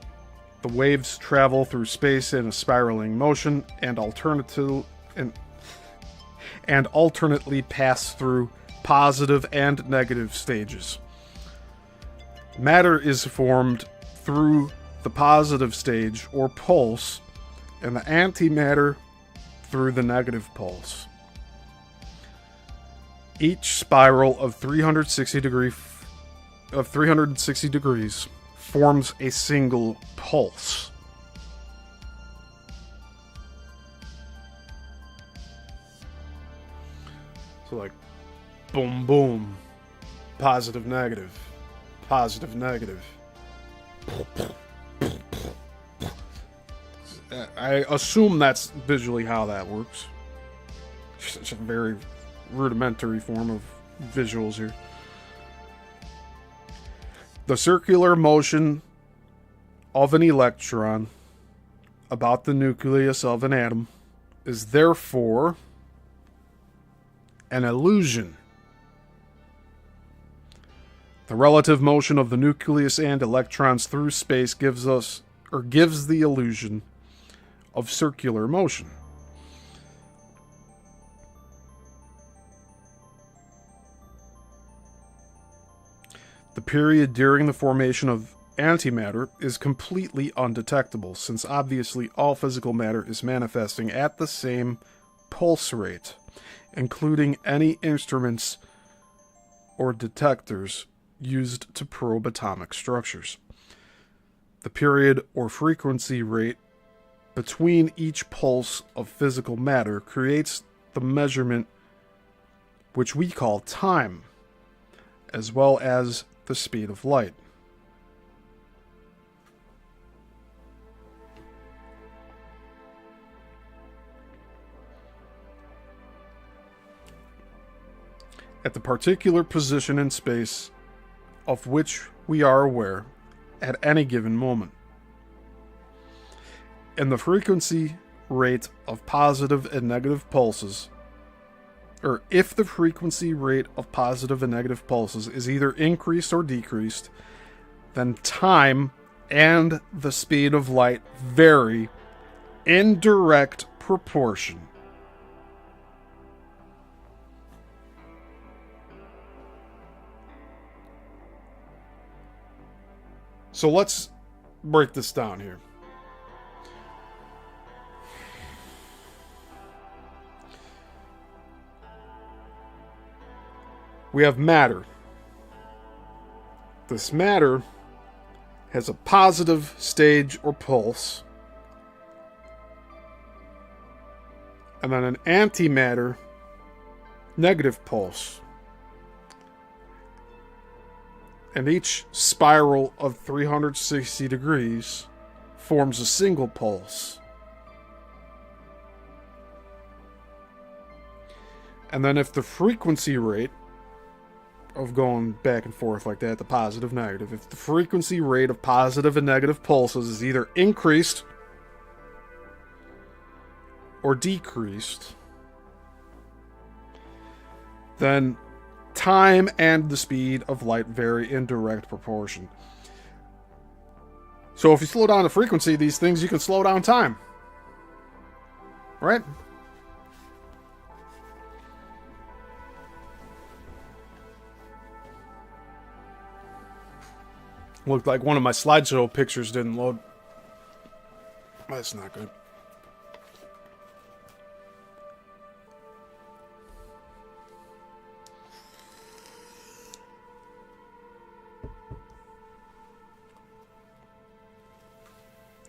A: The waves travel through space in a spiraling motion and alternately pass through positive and negative stages. Matter is formed through the positive stage or pulse, and the antimatter through the negative pulse. Each spiral of 360 degrees forms a single pulse. So like boom boom, positive negative, positive negative. I assume that's visually how that works. It's a very rudimentary form of visuals here. The circular motion of an electron about the nucleus of an atom is therefore an illusion. The relative motion of the nucleus and electrons through space gives us or gives the illusion of circular motion. The period during the formation of antimatter is completely undetectable, since obviously all physical matter is manifesting at the same pulse rate, including any instruments or detectors used to probe atomic structures. The period or frequency rate between each pulse of physical matter creates the measurement which we call time, as well as the speed of light. At the particular position in space of which we are aware at any given moment. And the frequency rate of positive and negative pulses, or if the frequency rate of positive and negative pulses is either increased or decreased, then time and the speed of light vary in direct proportion. So let's break this down here. We have matter. This matter has a positive stage or pulse, and then an antimatter negative pulse. And each spiral of 360 degrees forms a single pulse. And then if the frequency rate of going back and forth like that, the positive, negative, if the frequency rate of positive and negative pulses is either increased or decreased, then time and the speed of light vary in direct proportion. So if you slow down the frequency of these things, you can slow down time. Right? Looked like one of my slideshow pictures didn't load. That's not good.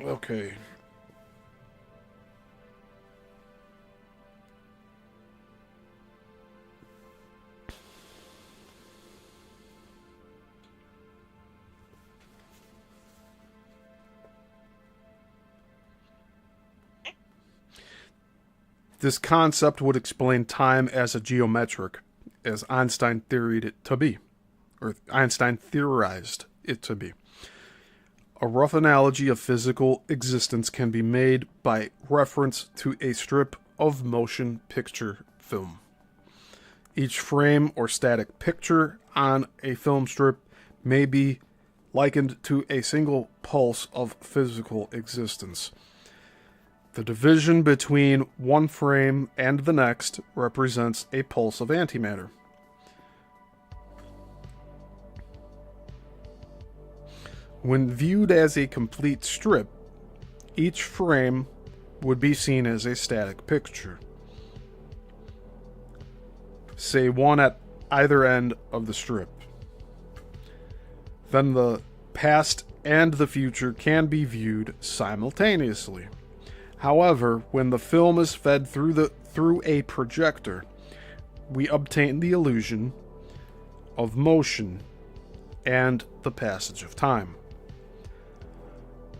A: Okay. This concept would explain time as a geometric, as Einstein theorized it to be, or Einstein theorized it to be. A rough analogy of physical existence can be made by reference to a strip of motion picture film. Each frame or static picture on a film strip may be likened to a single pulse of physical existence. The division between one frame and the next represents a pulse of antimatter. When viewed as a complete strip, each frame would be seen as a static picture. Say one at either end of the strip. Then the past and the future can be viewed simultaneously. However, when the film is fed through a projector, we obtain the illusion of motion and the passage of time.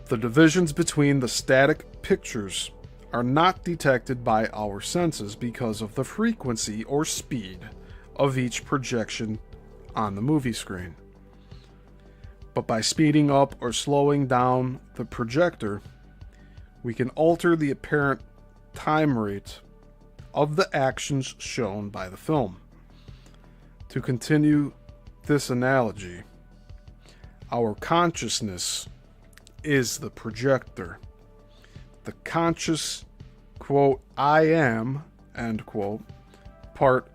A: The divisions between the static pictures are not detected by our senses because of the frequency or speed of each projection on the movie screen. But by speeding up or slowing down the projector, we can alter the apparent time rate of the actions shown by the film. To continue this analogy, our consciousness is the projector. The conscious, quote, I am, end quote, part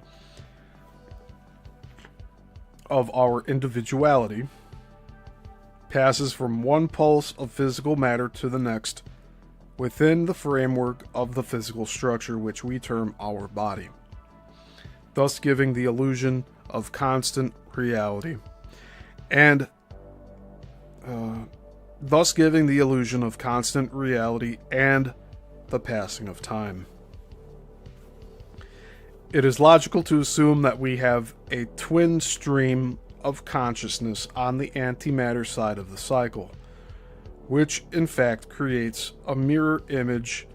A: of our individuality passes from one pulse of physical matter to the next within the framework of the physical structure which we term our body, thus giving the illusion of constant reality and the passing of time. It is logical to assume that we have a twin stream of consciousness on the antimatter side of the cycle, which in fact creates a mirror image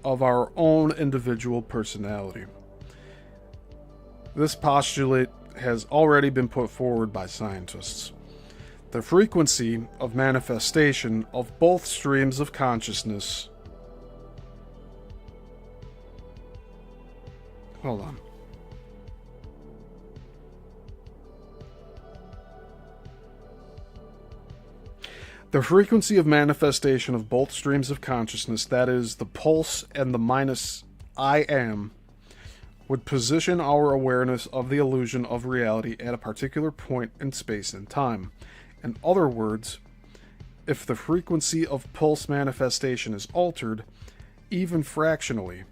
A: of our own individual personality. This postulate has already been put forward by scientists. The frequency of manifestation of both streams of consciousness. Hold on. The frequency of manifestation of both streams of consciousness, that is, the pulse and the minus I am, would position our awareness of the illusion of reality at a particular point in space and time. In other words, if the frequency of pulse manifestation is altered, even fractionally,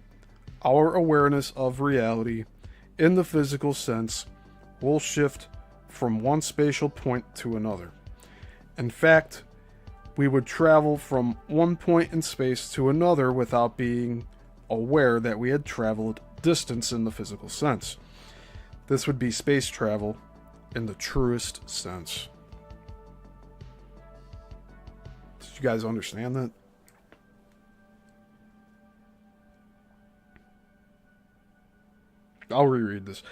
A: our awareness of reality in the physical sense will shift from one spatial point to another. In fact, we would travel from one point in space to another without being aware that we had traveled distance in the physical sense. This would be space travel in the truest sense. Did you guys understand that? I'll reread this.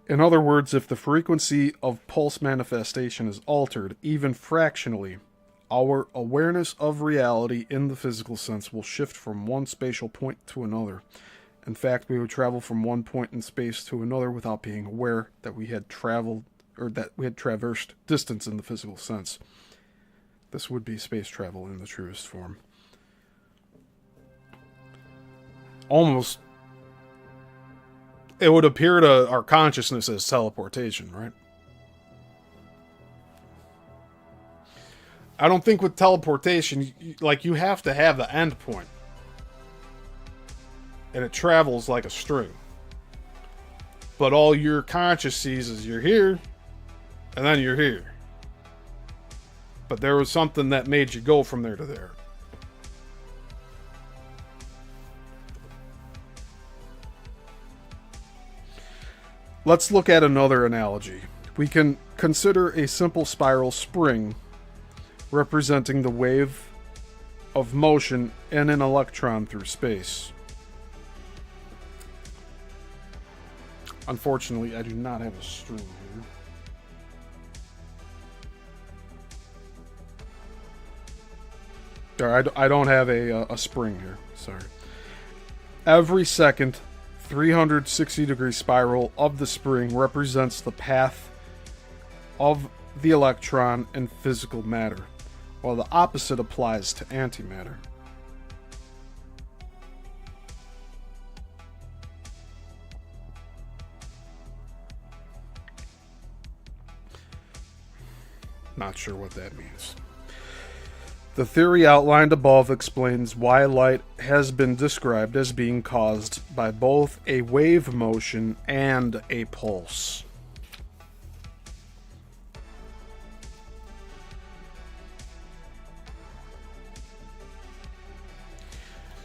A: In other words, if the frequency of pulse manifestation is altered, even fractionally, our awareness of reality in the physical sense will shift from one spatial point to another. In fact, we would travel from one point in space to another without being aware that we had traveled, or that we had traversed distance in the physical sense. This would be space travel in the truest form. Almost, it would appear to our consciousness as teleportation, right? I don't think with teleportation, you have to have the end point. And it travels like a string. But all your conscious sees is you're here, and then you're here. But there was something that made you go from there to there. Let's look at another analogy. We can consider a simple spiral spring representing the wave of motion in an electron through space. Unfortunately, I do not have a string here. I don't have a spring here. Sorry. Every second, 360-degree spiral of the spring represents the path of the electron in physical matter, while the opposite applies to antimatter. Not sure what that means. The theory outlined above explains why light has been described as being caused by both a wave motion and a pulse.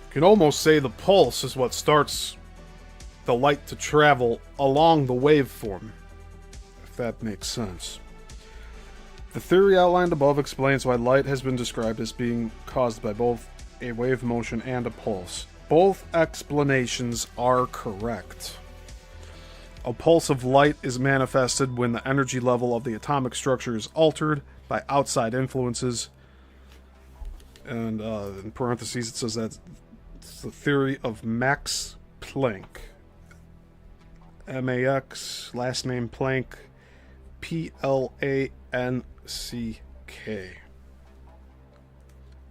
A: You can almost say the pulse is what starts the light to travel along the waveform, if that makes sense. The theory outlined above explains why light has been described as being caused by both a wave motion and a pulse. Both explanations are correct. A pulse of light is manifested when the energy level of the atomic structure is altered by outside influences. And in parentheses it says that it's the theory of Max Planck. M-A-X, last name Planck, P-L-A-N-C-K.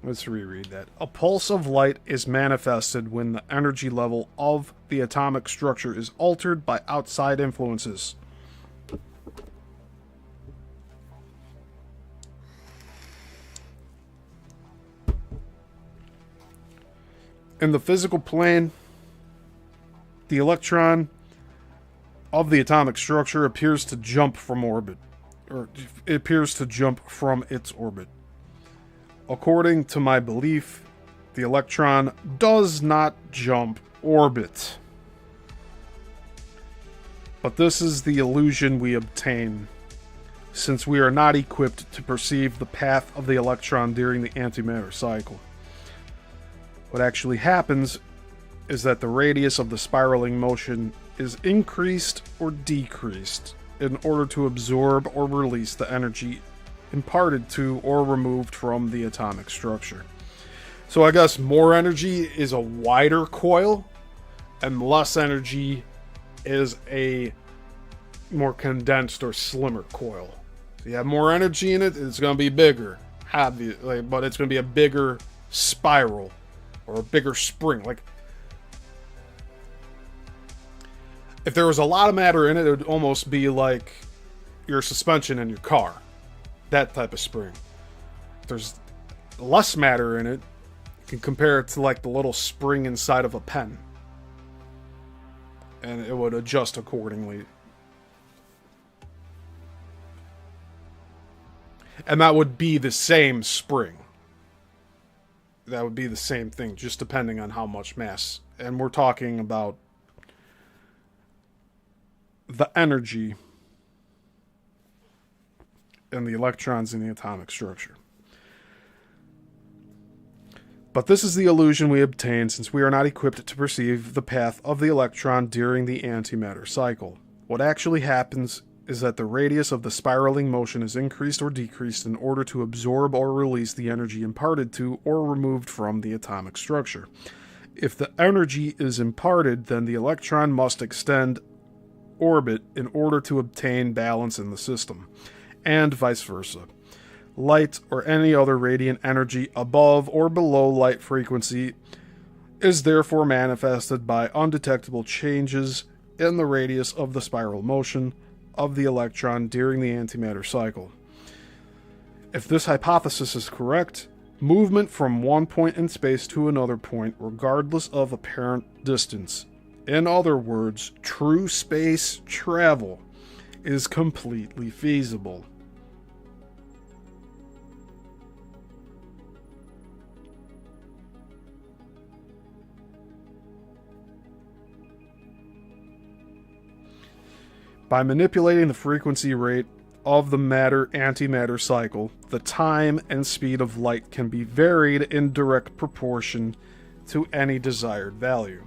A: Let's reread that. A pulse of light is manifested when the energy level of the atomic structure is altered by outside influences. In the physical plane, the electron of the atomic structure appears to jump from orbit, or it appears to jump from its orbit. According to my belief, the electron does not jump orbit. But this is the illusion we obtain, since we are not equipped to perceive the path of the electron during the antimatter cycle. What actually happens is that the radius of the spiraling motion is increased or decreased in order to absorb or release the energy imparted to or removed from the atomic structure. So I guess more energy is a wider coil, and less energy is a more condensed or slimmer coil. So you have more energy in it, it's going to be bigger, obviously, but it's going to be a bigger spiral or a bigger spring. Like, if there was a lot of matter in it, it would almost be like your suspension in your car. That type of spring. If there's less matter in it, you can compare it to like the little spring inside of a pen. And it would adjust accordingly. And that would be the same spring. That would be the same thing, just depending on how much mass. And we're talking about the energy and the electrons in the atomic structure. But this is the illusion we obtain since we are not equipped to perceive the path of the electron during the antimatter cycle. What actually happens is that the radius of the spiraling motion is increased or decreased in order to absorb or release the energy imparted to or removed from the atomic structure. If the energy is imparted, then the electron must extend orbit in order to obtain balance in the system, and vice versa. Light or any other radiant energy above or below light frequency is therefore manifested by undetectable changes in the radius of the spiral motion of the electron during the antimatter cycle. If this hypothesis is correct, movement from one point in space to another point, regardless of apparent distance, in other words, true space travel, is completely feasible. By manipulating the frequency rate of the matter-antimatter cycle, the time and speed of light can be varied in direct proportion to any desired value.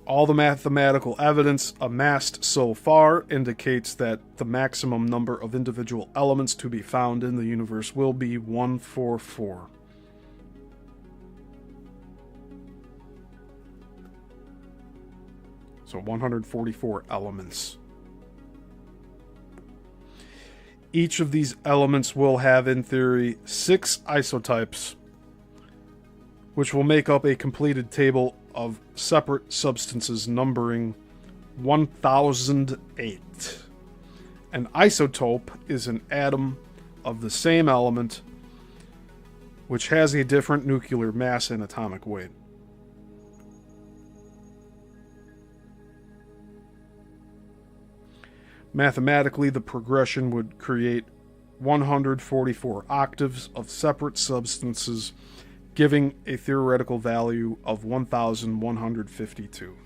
A: All the mathematical evidence amassed so far indicates that the maximum number of individual elements to be found in the universe will be 144. So 144 elements. Each of these elements will have, in theory, 6 isotypes, which will make up a completed table of separate substances numbering 1008. An isotope is an atom of the same element which has a different nuclear mass and atomic weight. Mathematically, the progression would create 144 octaves of separate substances, giving a theoretical value of 1152.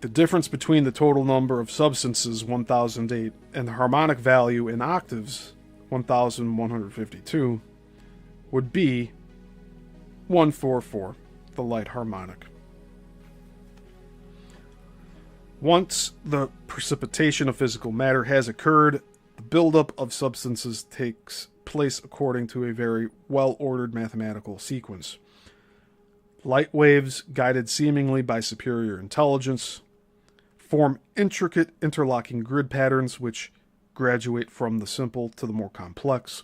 A: The difference between the total number of substances, 1008, and the harmonic value in octaves, 1152, would be 144, the light harmonic. Once the precipitation of physical matter has occurred, the buildup of substances takes place according to a very well-ordered mathematical sequence. Light waves, guided seemingly by superior intelligence, form intricate interlocking grid patterns which graduate from the simple to the more complex,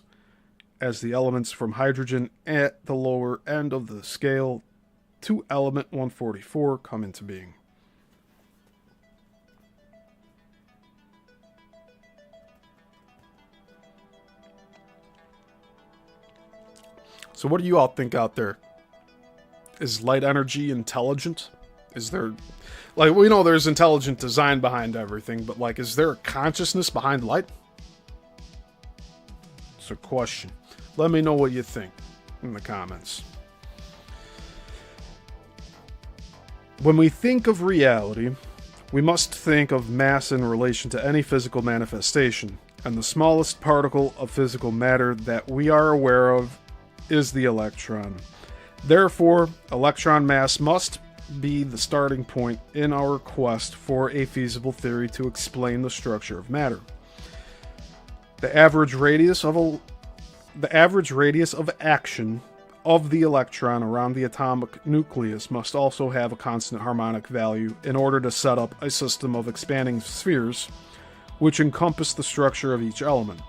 A: as the elements from hydrogen at the lower end of the scale to element 144 come into being. So what do you all think out there? Is light energy intelligent? Is there, like, we know there's intelligent design behind everything, but, like, is there a consciousness behind light? It's a question. Let me know what you think in the comments. When we think of reality, we must think of mass in relation to any physical manifestation, and the smallest particle of physical matter that we are aware of is the electron. Therefore, electron mass must be the starting point in our quest for a feasible theory to explain the structure of matter. The average radius of action of the electron around the atomic nucleus must also have a constant harmonic value in order to set up a system of expanding spheres which encompass the structure of each element.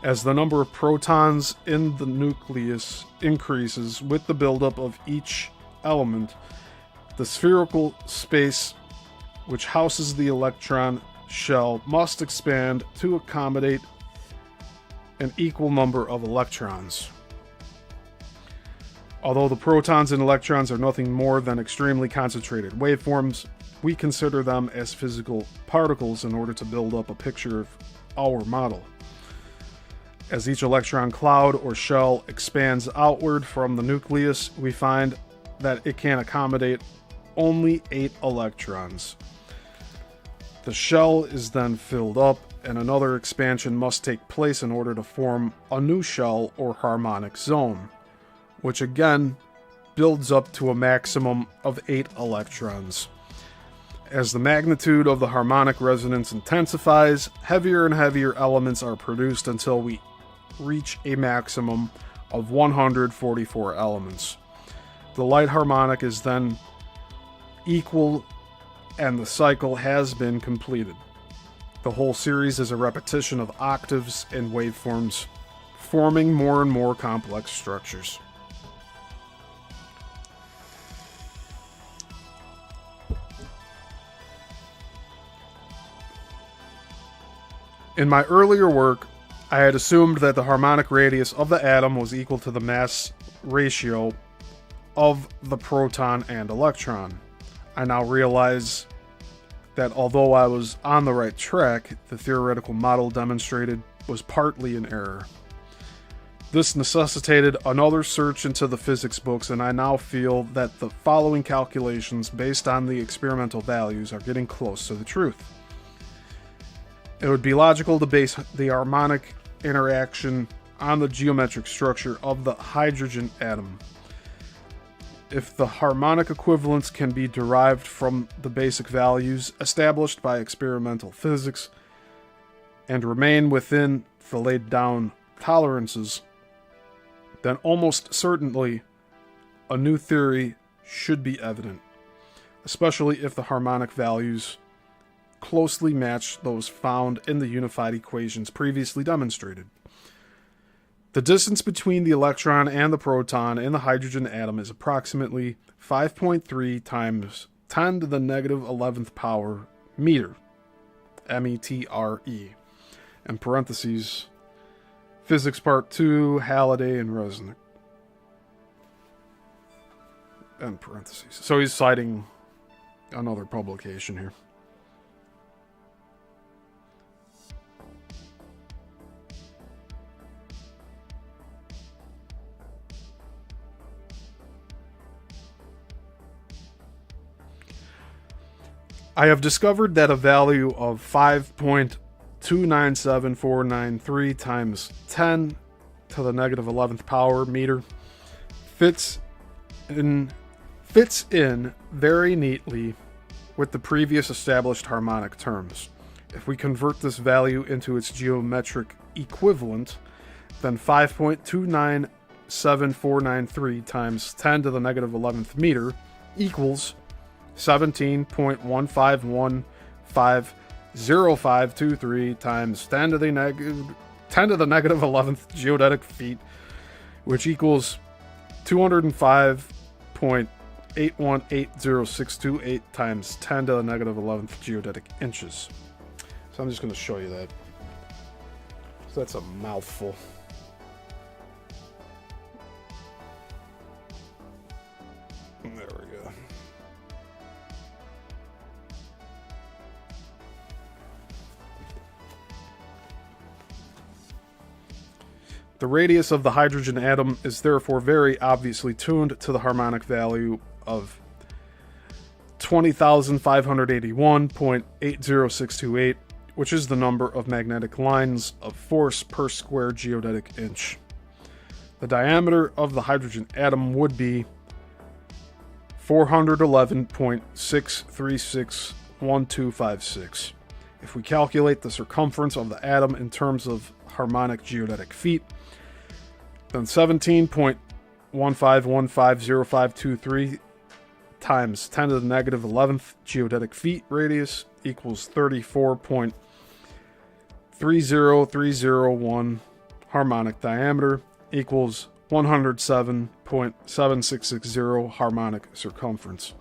A: As the number of protons in the nucleus increases with the buildup of each element, the spherical space which houses the electron shell must expand to accommodate an equal number of electrons. Although the protons and electrons are nothing more than extremely concentrated waveforms, we consider them as physical particles in order to build up a picture of our model. As each electron cloud or shell expands outward from the nucleus, we find that it can accommodate only 8 electrons. The shell is then filled up, and another expansion must take place in order to form a new shell or harmonic zone, which again builds up to a maximum of 8 electrons. As the magnitude of the harmonic resonance intensifies, heavier and heavier elements are produced until we reach a maximum of 144 elements. The light harmonic is then equal and the cycle has been completed. The whole series is a repetition of octaves and waveforms, forming more and more complex structures. In my earlier work, I had assumed that the harmonic radius of the atom was equal to the mass ratio of the proton and electron. I now realize that although I was on the right track, the theoretical model demonstrated was partly in error. This necessitated another search into the physics books, and I now feel that the following calculations based on the experimental values are getting close to the truth. It would be logical to base the harmonic interaction on the geometric structure of the hydrogen atom. If the harmonic equivalence can be derived from the basic values established by experimental physics and remain within the laid down tolerances, then almost certainly a new theory should be evident, especially if the harmonic values closely match those found in the unified equations previously demonstrated. The distance between the electron and the proton in the hydrogen atom is approximately 5.3 times 10 to the negative 11th power meter, M-E-T-R-E, in parentheses, Physics Part 2, Halliday and Resnick, in parentheses. So he's citing another publication here. I have discovered that a value of 5.297493 times 10 to the negative 11th power meter fits in very neatly with the previous established harmonic terms. If we convert this value into its geometric equivalent, then 5.297493 times 10 to the negative 11th meter equals 17.15150.523 times 10 to the negative 11th geodetic feet, which equals 205.8180628 times 10 to the negative 11th geodetic inches. So I'm just going to show you that. So that's a mouthful. There we go. The radius of the hydrogen atom is therefore very obviously tuned to the harmonic value of 20,581.80628, which is the number of magnetic lines of force per square geodetic inch. The diameter of the hydrogen atom would be 411.6361256. If we calculate the circumference of the atom in terms of harmonic geodetic feet, then 17.15150523 times 10 to the negative 11th geodetic feet radius equals 34.30301 harmonic diameter equals 107.7660 harmonic circumference.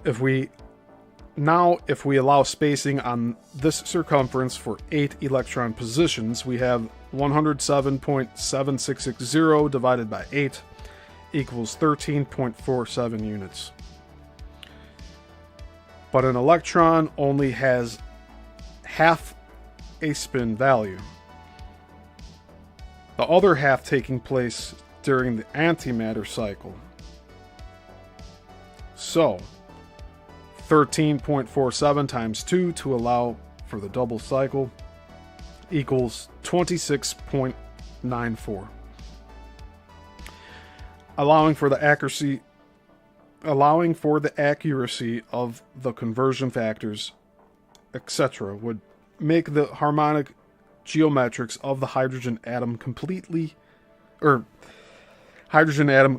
A: If we allow spacing on this circumference for 8 electron positions, we have 107.7660 divided by 8 equals 13.47 units. But an electron only has half a spin value, the other half taking place during the antimatter cycle. So 13.47 times 2 to allow for the double cycle equals 26.94. Allowing for the accuracy of the conversion factors, etc., would make the harmonic geometrics of the hydrogen atom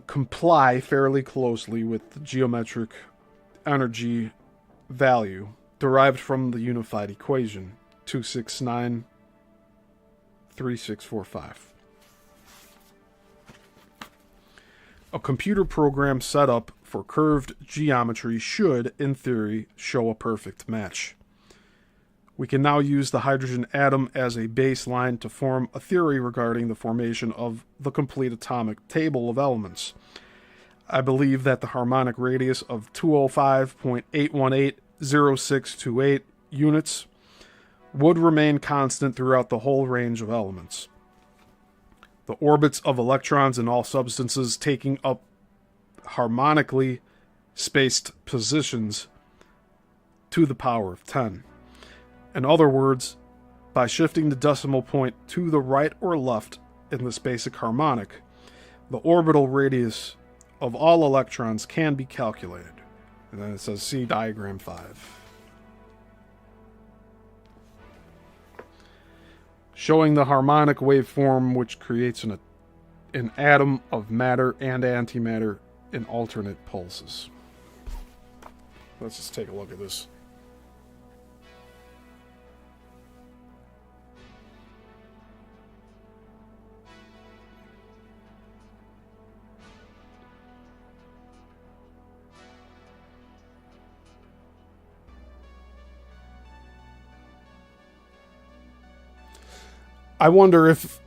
A: comply fairly closely with the geometric energy value derived from the unified equation 2693645. A computer program set up for curved geometry should, in theory, show a perfect match. We can now use the hydrogen atom as a baseline to form a theory regarding the formation of the complete atomic table of elements. I believe that the harmonic radius of 205.8180628 units would remain constant throughout the whole range of elements. The orbits of electrons in all substances taking up harmonically spaced positions to the power of 10. In other words, by shifting the decimal point to the right or left in this basic harmonic, the orbital radius of all electrons can be calculated. And then it says, see diagram 5. Showing the harmonic waveform which creates an atom of matter and antimatter in alternate pulses. Let's just take a look at this. I wonder if,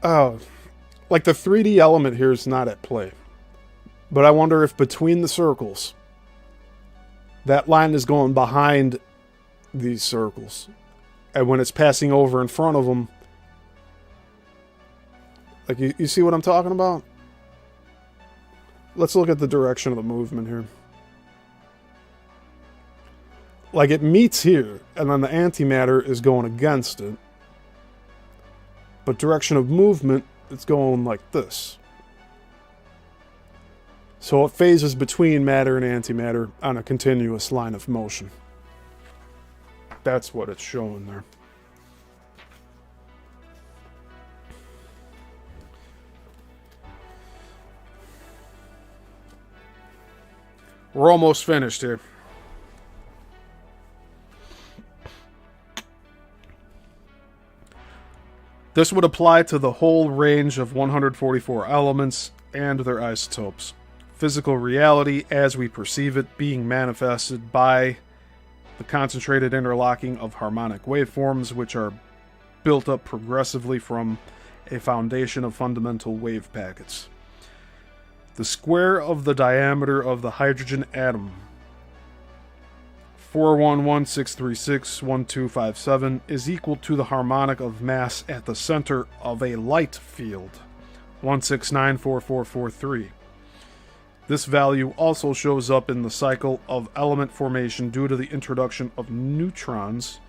A: like the 3D element here is not at play. But I wonder if between the circles, that line is going behind these circles. And when it's passing over in front of them, like you see what I'm talking about? Let's look at the direction of the movement here. Like it meets here, and then the antimatter is going against it. But direction of movement, it's going like this. So it phases between matter and antimatter on a continuous line of motion. That's what it's showing there. We're almost finished here. This would apply to the whole range of 144 elements and their isotopes. Physical reality as we perceive it being manifested by the concentrated interlocking of harmonic waveforms, which are built up progressively from a foundation of fundamental wave packets. The square of the diameter of the hydrogen atom, 411,636,1257, is equal to the harmonic of mass at the center of a light field, 1694443. This value also shows up in the cycle of element formation due to the introduction of neutrons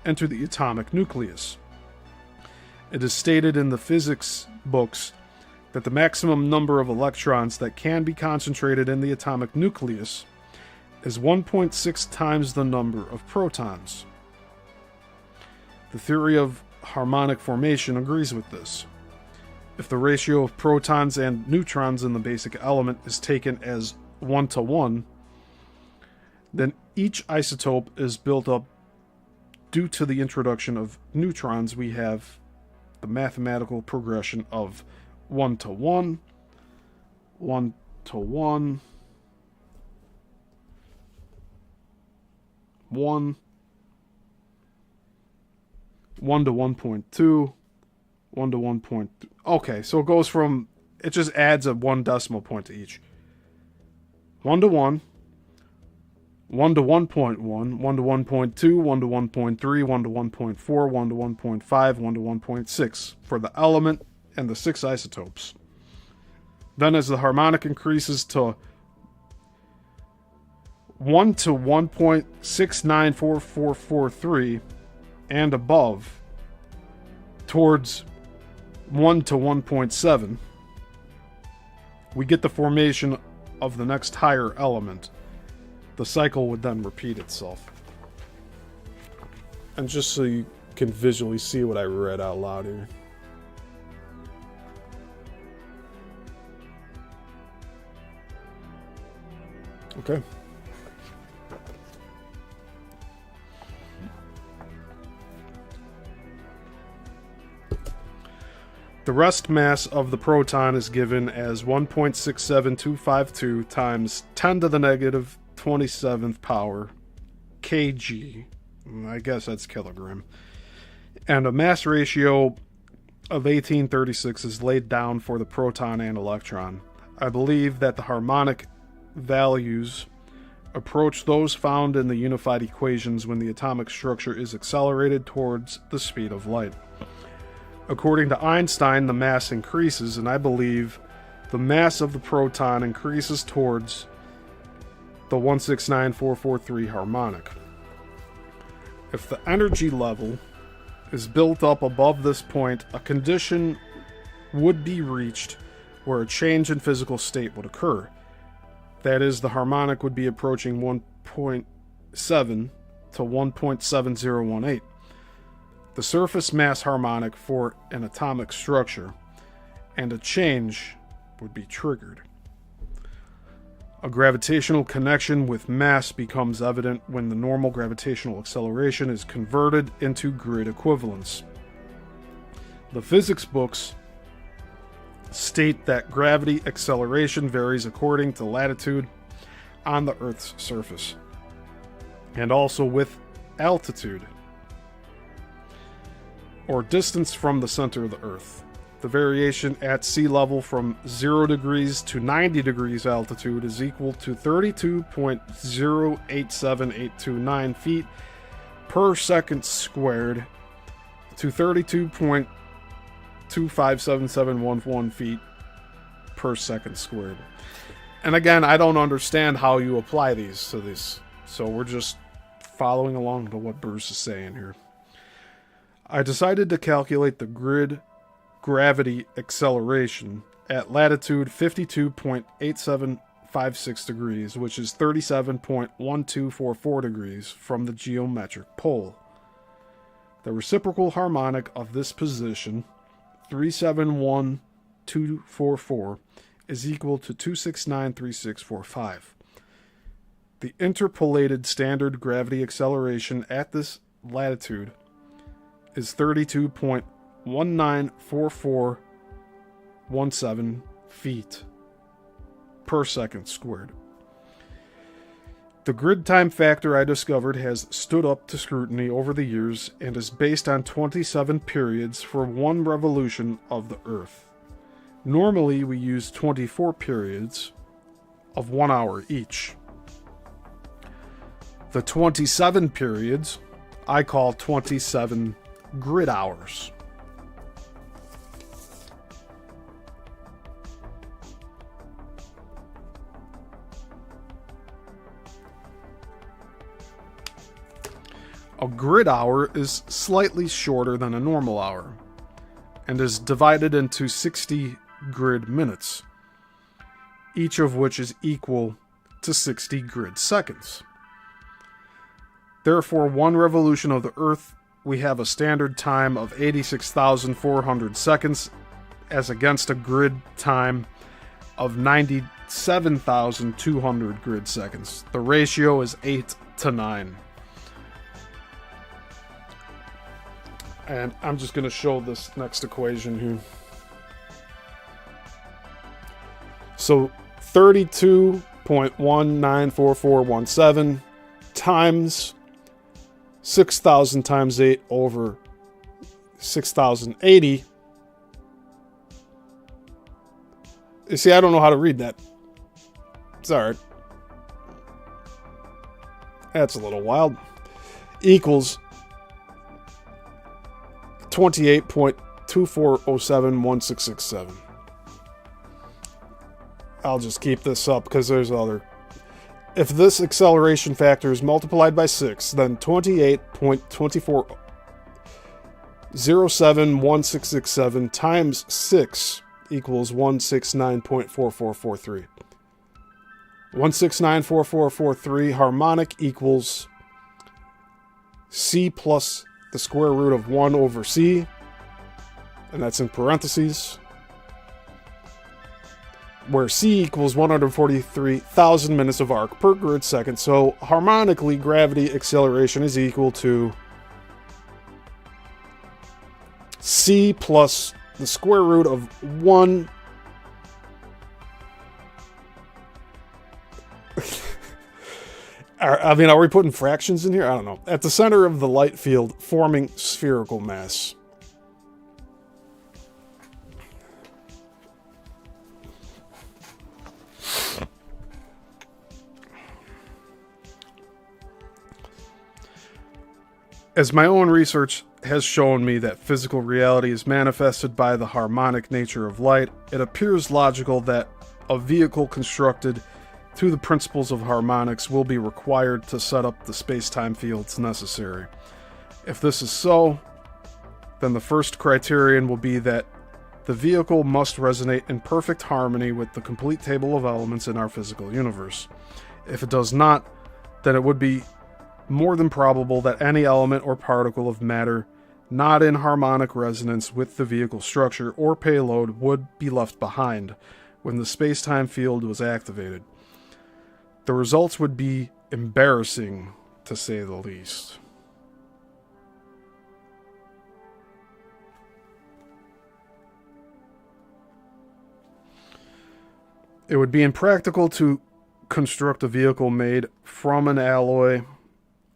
A: into the atomic nucleus. It is stated in the physics books that the maximum number of electrons that can be concentrated in the atomic nucleus is 1.6 times the number of protons. The theory of harmonic formation agrees with this. If the ratio of protons and neutrons in the basic element is taken as 1:1, then each isotope is built up due to the introduction of neutrons. We have the mathematical progression of 1:1, 1:1, 1, 1 to 1.2, 1 to 1. Okay, so it goes from, it just adds a 1 decimal point to each. 1 to 1, 1 to 1.1, 1 to 1.2, 1 to 1.3, 1 to 1.4, 1 to 1.5, 1 to 1.6 for the element and the 6 isotopes. Then as the harmonic increases to 1 to 1.694443 and above, towards 1 to 1.7, we get the formation of the next higher element. The cycle would then repeat itself. And just so you can visually see what I read out loud here. Okay. The rest mass of the proton is given as 1.67252 times 10 to the negative 27th power kg. I guess that's kilogram. And a mass ratio of 1836 is laid down for the proton and electron. I believe that the harmonic values approach those found in the unified equations when the atomic structure is accelerated towards the speed of light. According to Einstein, the mass increases, and I believe the mass of the proton increases towards the 169,443 harmonic. If the energy level is built up above this point, a condition would be reached where a change in physical state would occur. That is, the harmonic would be approaching 1.7 to 1.7018. The surface mass harmonic for an atomic structure, and a change would be triggered. A gravitational connection with mass becomes evident when the normal gravitational acceleration is converted into grid equivalence. The physics books state that gravity acceleration varies according to latitude on the Earth's surface, and also with altitude, or distance from the center of the Earth. The variation at sea level from 0 degrees to 90 degrees altitude is equal to 32.087829 feet per second squared to 32.257711 feet per second squared. And again, I don't understand how you apply these to this, so we're just following along to what Bruce is saying here. I decided to calculate the grid gravity acceleration at latitude 52.8756 degrees, which is 37.1244 degrees from the geometric pole. The reciprocal harmonic of this position, 371,244, is equal to 2693645. The interpolated standard gravity acceleration at this latitude is 32.194417 feet per second squared. The grid time factor I discovered has stood up to scrutiny over the years and is based on 27 periods for one revolution of the Earth. Normally, we use 24 periods of 1 hour each. The 27 periods I call 27 grid hours. A grid hour is slightly shorter than a normal hour and is divided into 60 grid minutes, each of which is equal to 60 grid seconds. Therefore, one revolution of the Earth, we have a standard time of 86,400 seconds as against a grid time of 97,200 grid seconds. The ratio is 8 to 9. And I'm just going to show this next equation here. So 32.194417 times 6,000 times 8 over 6,080. You see, I don't know how to read that. It's alright. That's a little wild. Equals 28.24071667. I'll just keep this up because there's other. If this acceleration factor is multiplied by 6, then 28.24071667 times 6 equals 169.4443. 169.4443 harmonic equals C plus the square root of 1 over C, and that's in parentheses, where C equals 143,000 minutes of arc per grid second. So harmonically, gravity acceleration is equal to C plus the square root of 1 I mean, are we putting fractions in here? I don't know. At the center of the light field, forming spherical mass. As my own research has shown me that physical reality is manifested by the harmonic nature of light, it appears logical that a vehicle constructed through the principles of harmonics will be required to set up the space-time fields necessary. If this is so, then the first criterion will be that the vehicle must resonate in perfect harmony with the complete table of elements in our physical universe. If it does not, then it would be more than probable that any element or particle of matter not in harmonic resonance with the vehicle structure or payload would be left behind when the space-time field was activated. The results would be embarrassing, to say the least. It would be impractical to construct a vehicle made from an alloy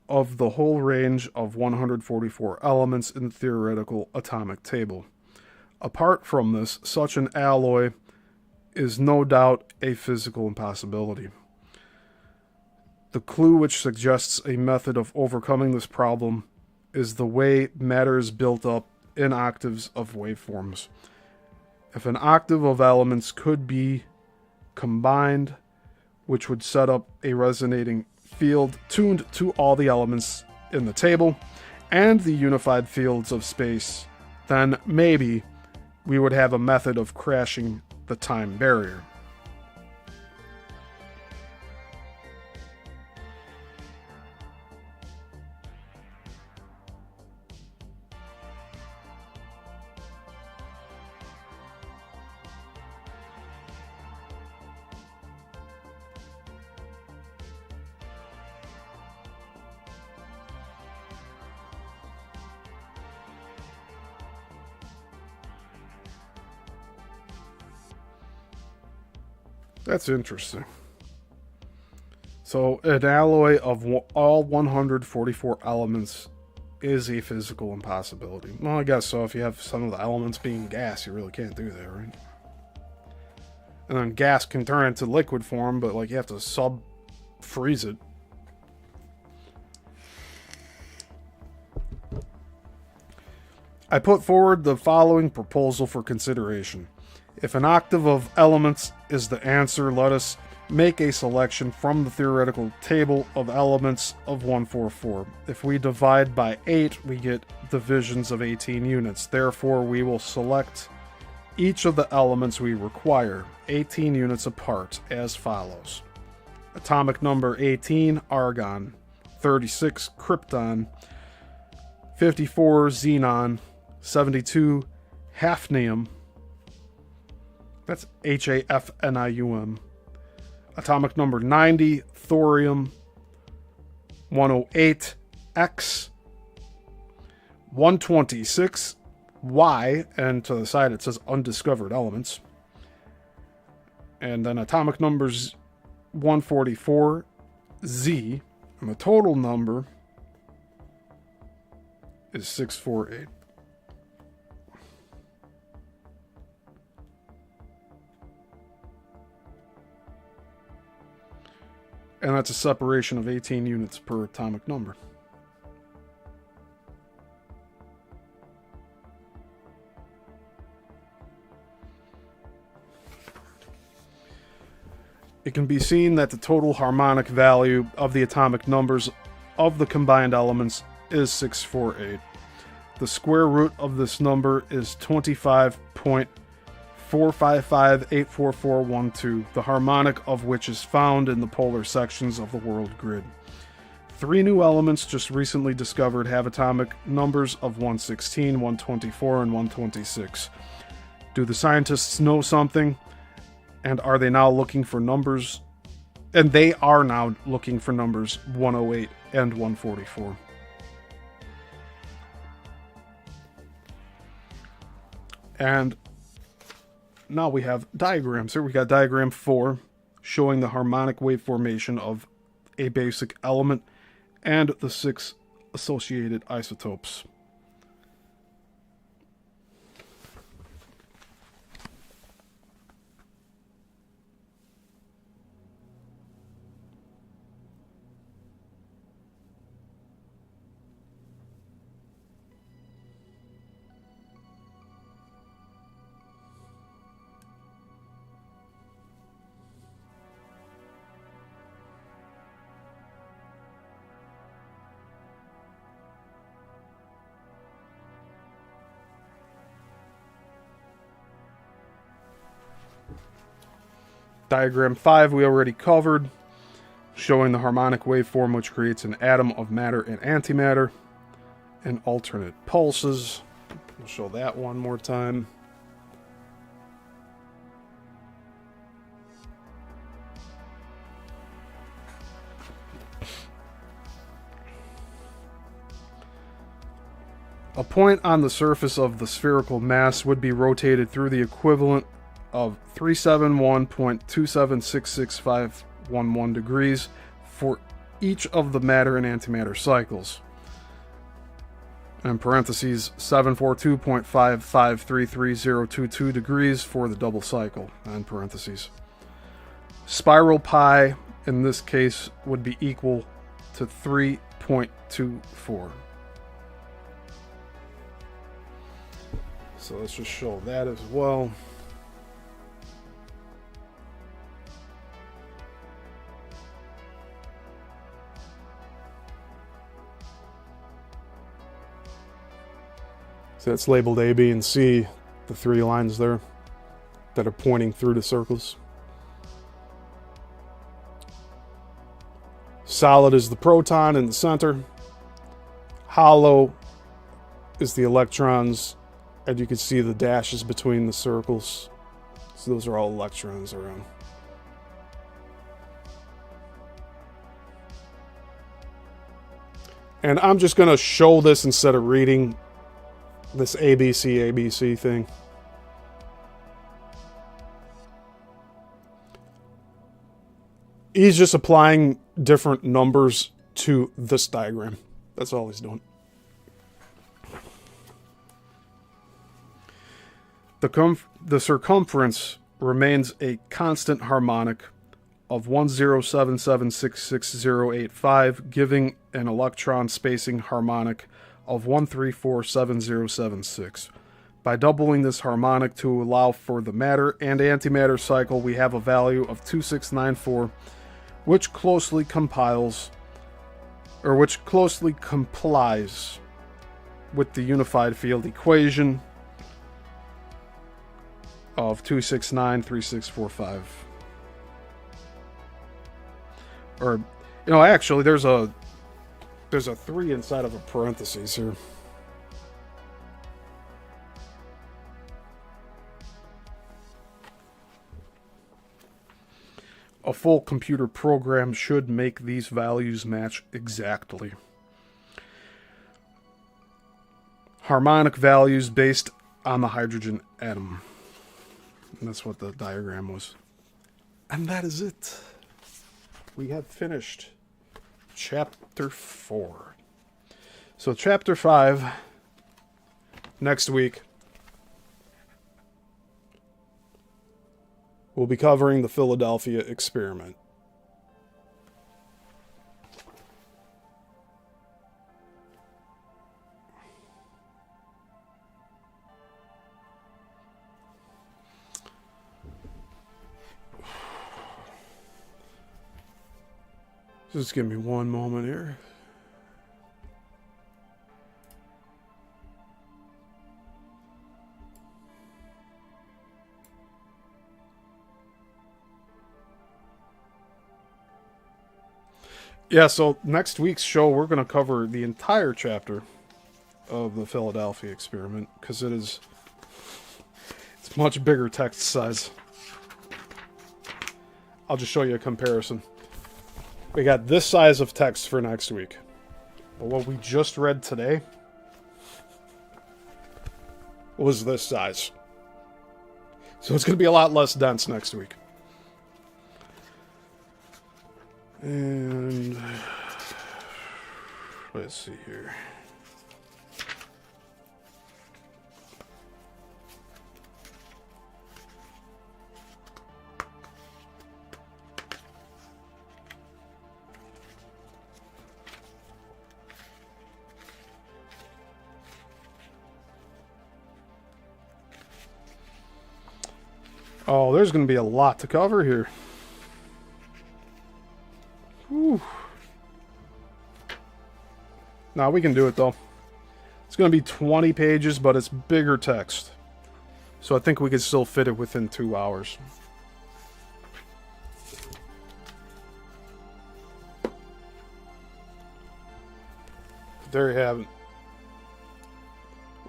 A: of the whole range of 144 elements in the theoretical atomic table. Apart from this, such an alloy is no doubt a physical impossibility. The clue which suggests a method of overcoming this problem is the way matter is built up in octaves of waveforms. If an octave of elements could be combined, which would set up a resonating field tuned to all the elements in the table and the unified fields of space, then maybe we would have a method of crashing the time barrier. That's interesting. So, an alloy of all 144 elements is a physical impossibility. Well, I guess so. If you have some of the elements being gas, you really can't do that, right? And then gas can turn into liquid form, but like you have to sub-freeze it. I put forward the following proposal for consideration. If an octave of elements is the answer, let us make a selection from the theoretical table of elements of 144. If we divide by 8, we get divisions of 18 units. Therefore, we will select each of the elements we require, 18 units apart, as follows. Atomic number 18, argon. 36, krypton. 54, xenon. 72, hafnium. That's Hafnium. Atomic number 90, thorium. 108, X. 126, Y, and to the side it says undiscovered elements. And then atomic numbers 144, Z. And the total number is 648. And that's a separation of 18 units per atomic number. It can be seen that the total harmonic value of the atomic numbers of the combined elements is 648. The square root of this number is 25.455,84412, the harmonic of which is found in the polar sections of the world grid. 3 new elements just recently discovered have atomic numbers of 116, 124, and 126. Do the scientists know something? And are they now looking for numbers? And they are now looking for numbers 108 and 144. And now we have diagrams here. We got diagram 4 showing the harmonic wave formation of a basic element and the 6 associated isotopes. Diagram 5 we already covered, showing the harmonic waveform which creates an atom of matter and antimatter and alternate pulses. We'll show that one more time. A point on the surface of the spherical mass would be rotated through the equivalent of 371.2766511 degrees for each of the matter and antimatter cycles. In parentheses, 742.5533022 degrees for the double cycle, in parentheses. Spiral pi, in this case, would be equal to 3.24. So let's just show that as well. So that's labeled A, B, and C, the 3 lines there that are pointing through the circles. Solid is the proton in the center. Hollow is the electrons, and you can see the dashes between the circles. So those are all electrons around. And I'm just going to show this instead of reading this ABC thing. He's just applying different numbers to this diagram. That's all he's doing. The circumference remains a constant harmonic of 107766085, giving an electron spacing harmonic of 1347076. By doubling this harmonic to allow for the matter and antimatter cycle, we have a value of 2694, which closely complies with the unified field equation of 2693645. Or, actually, there's a 3 inside of a parentheses here. A full computer program should make these values match exactly. Harmonic values based on the hydrogen atom. And that's what the diagram was. And that is it. We have finished chapter 4. So chapter 5, next week, we'll be covering the Philadelphia experiment. Just give me one moment here. Yeah, so next week's show, we're going to cover the entire chapter of the Philadelphia experiment, because it's much bigger text size. I'll just show you a comparison. We got this size of text for next week. But what we just read today was this size. So it's going to be a lot less dense next week. And let's see here. Oh, there's going to be a lot to cover here. Whew. Now we can do it though. It's going to be 20 pages, but it's bigger text. So I think we could still fit it within 2 hours. There you have it.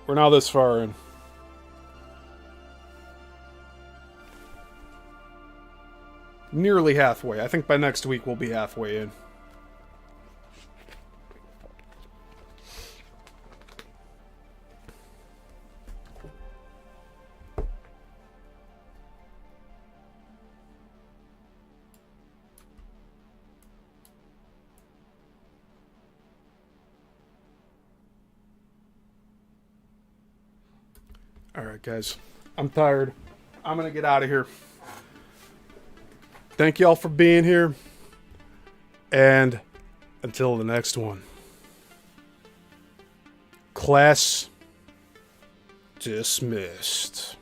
A: We're now this far in. Nearly halfway. I think by next week we'll be halfway in. Alright, guys. I'm tired. I'm gonna get out of here. Thank you all for being here. And until the next one. Class dismissed.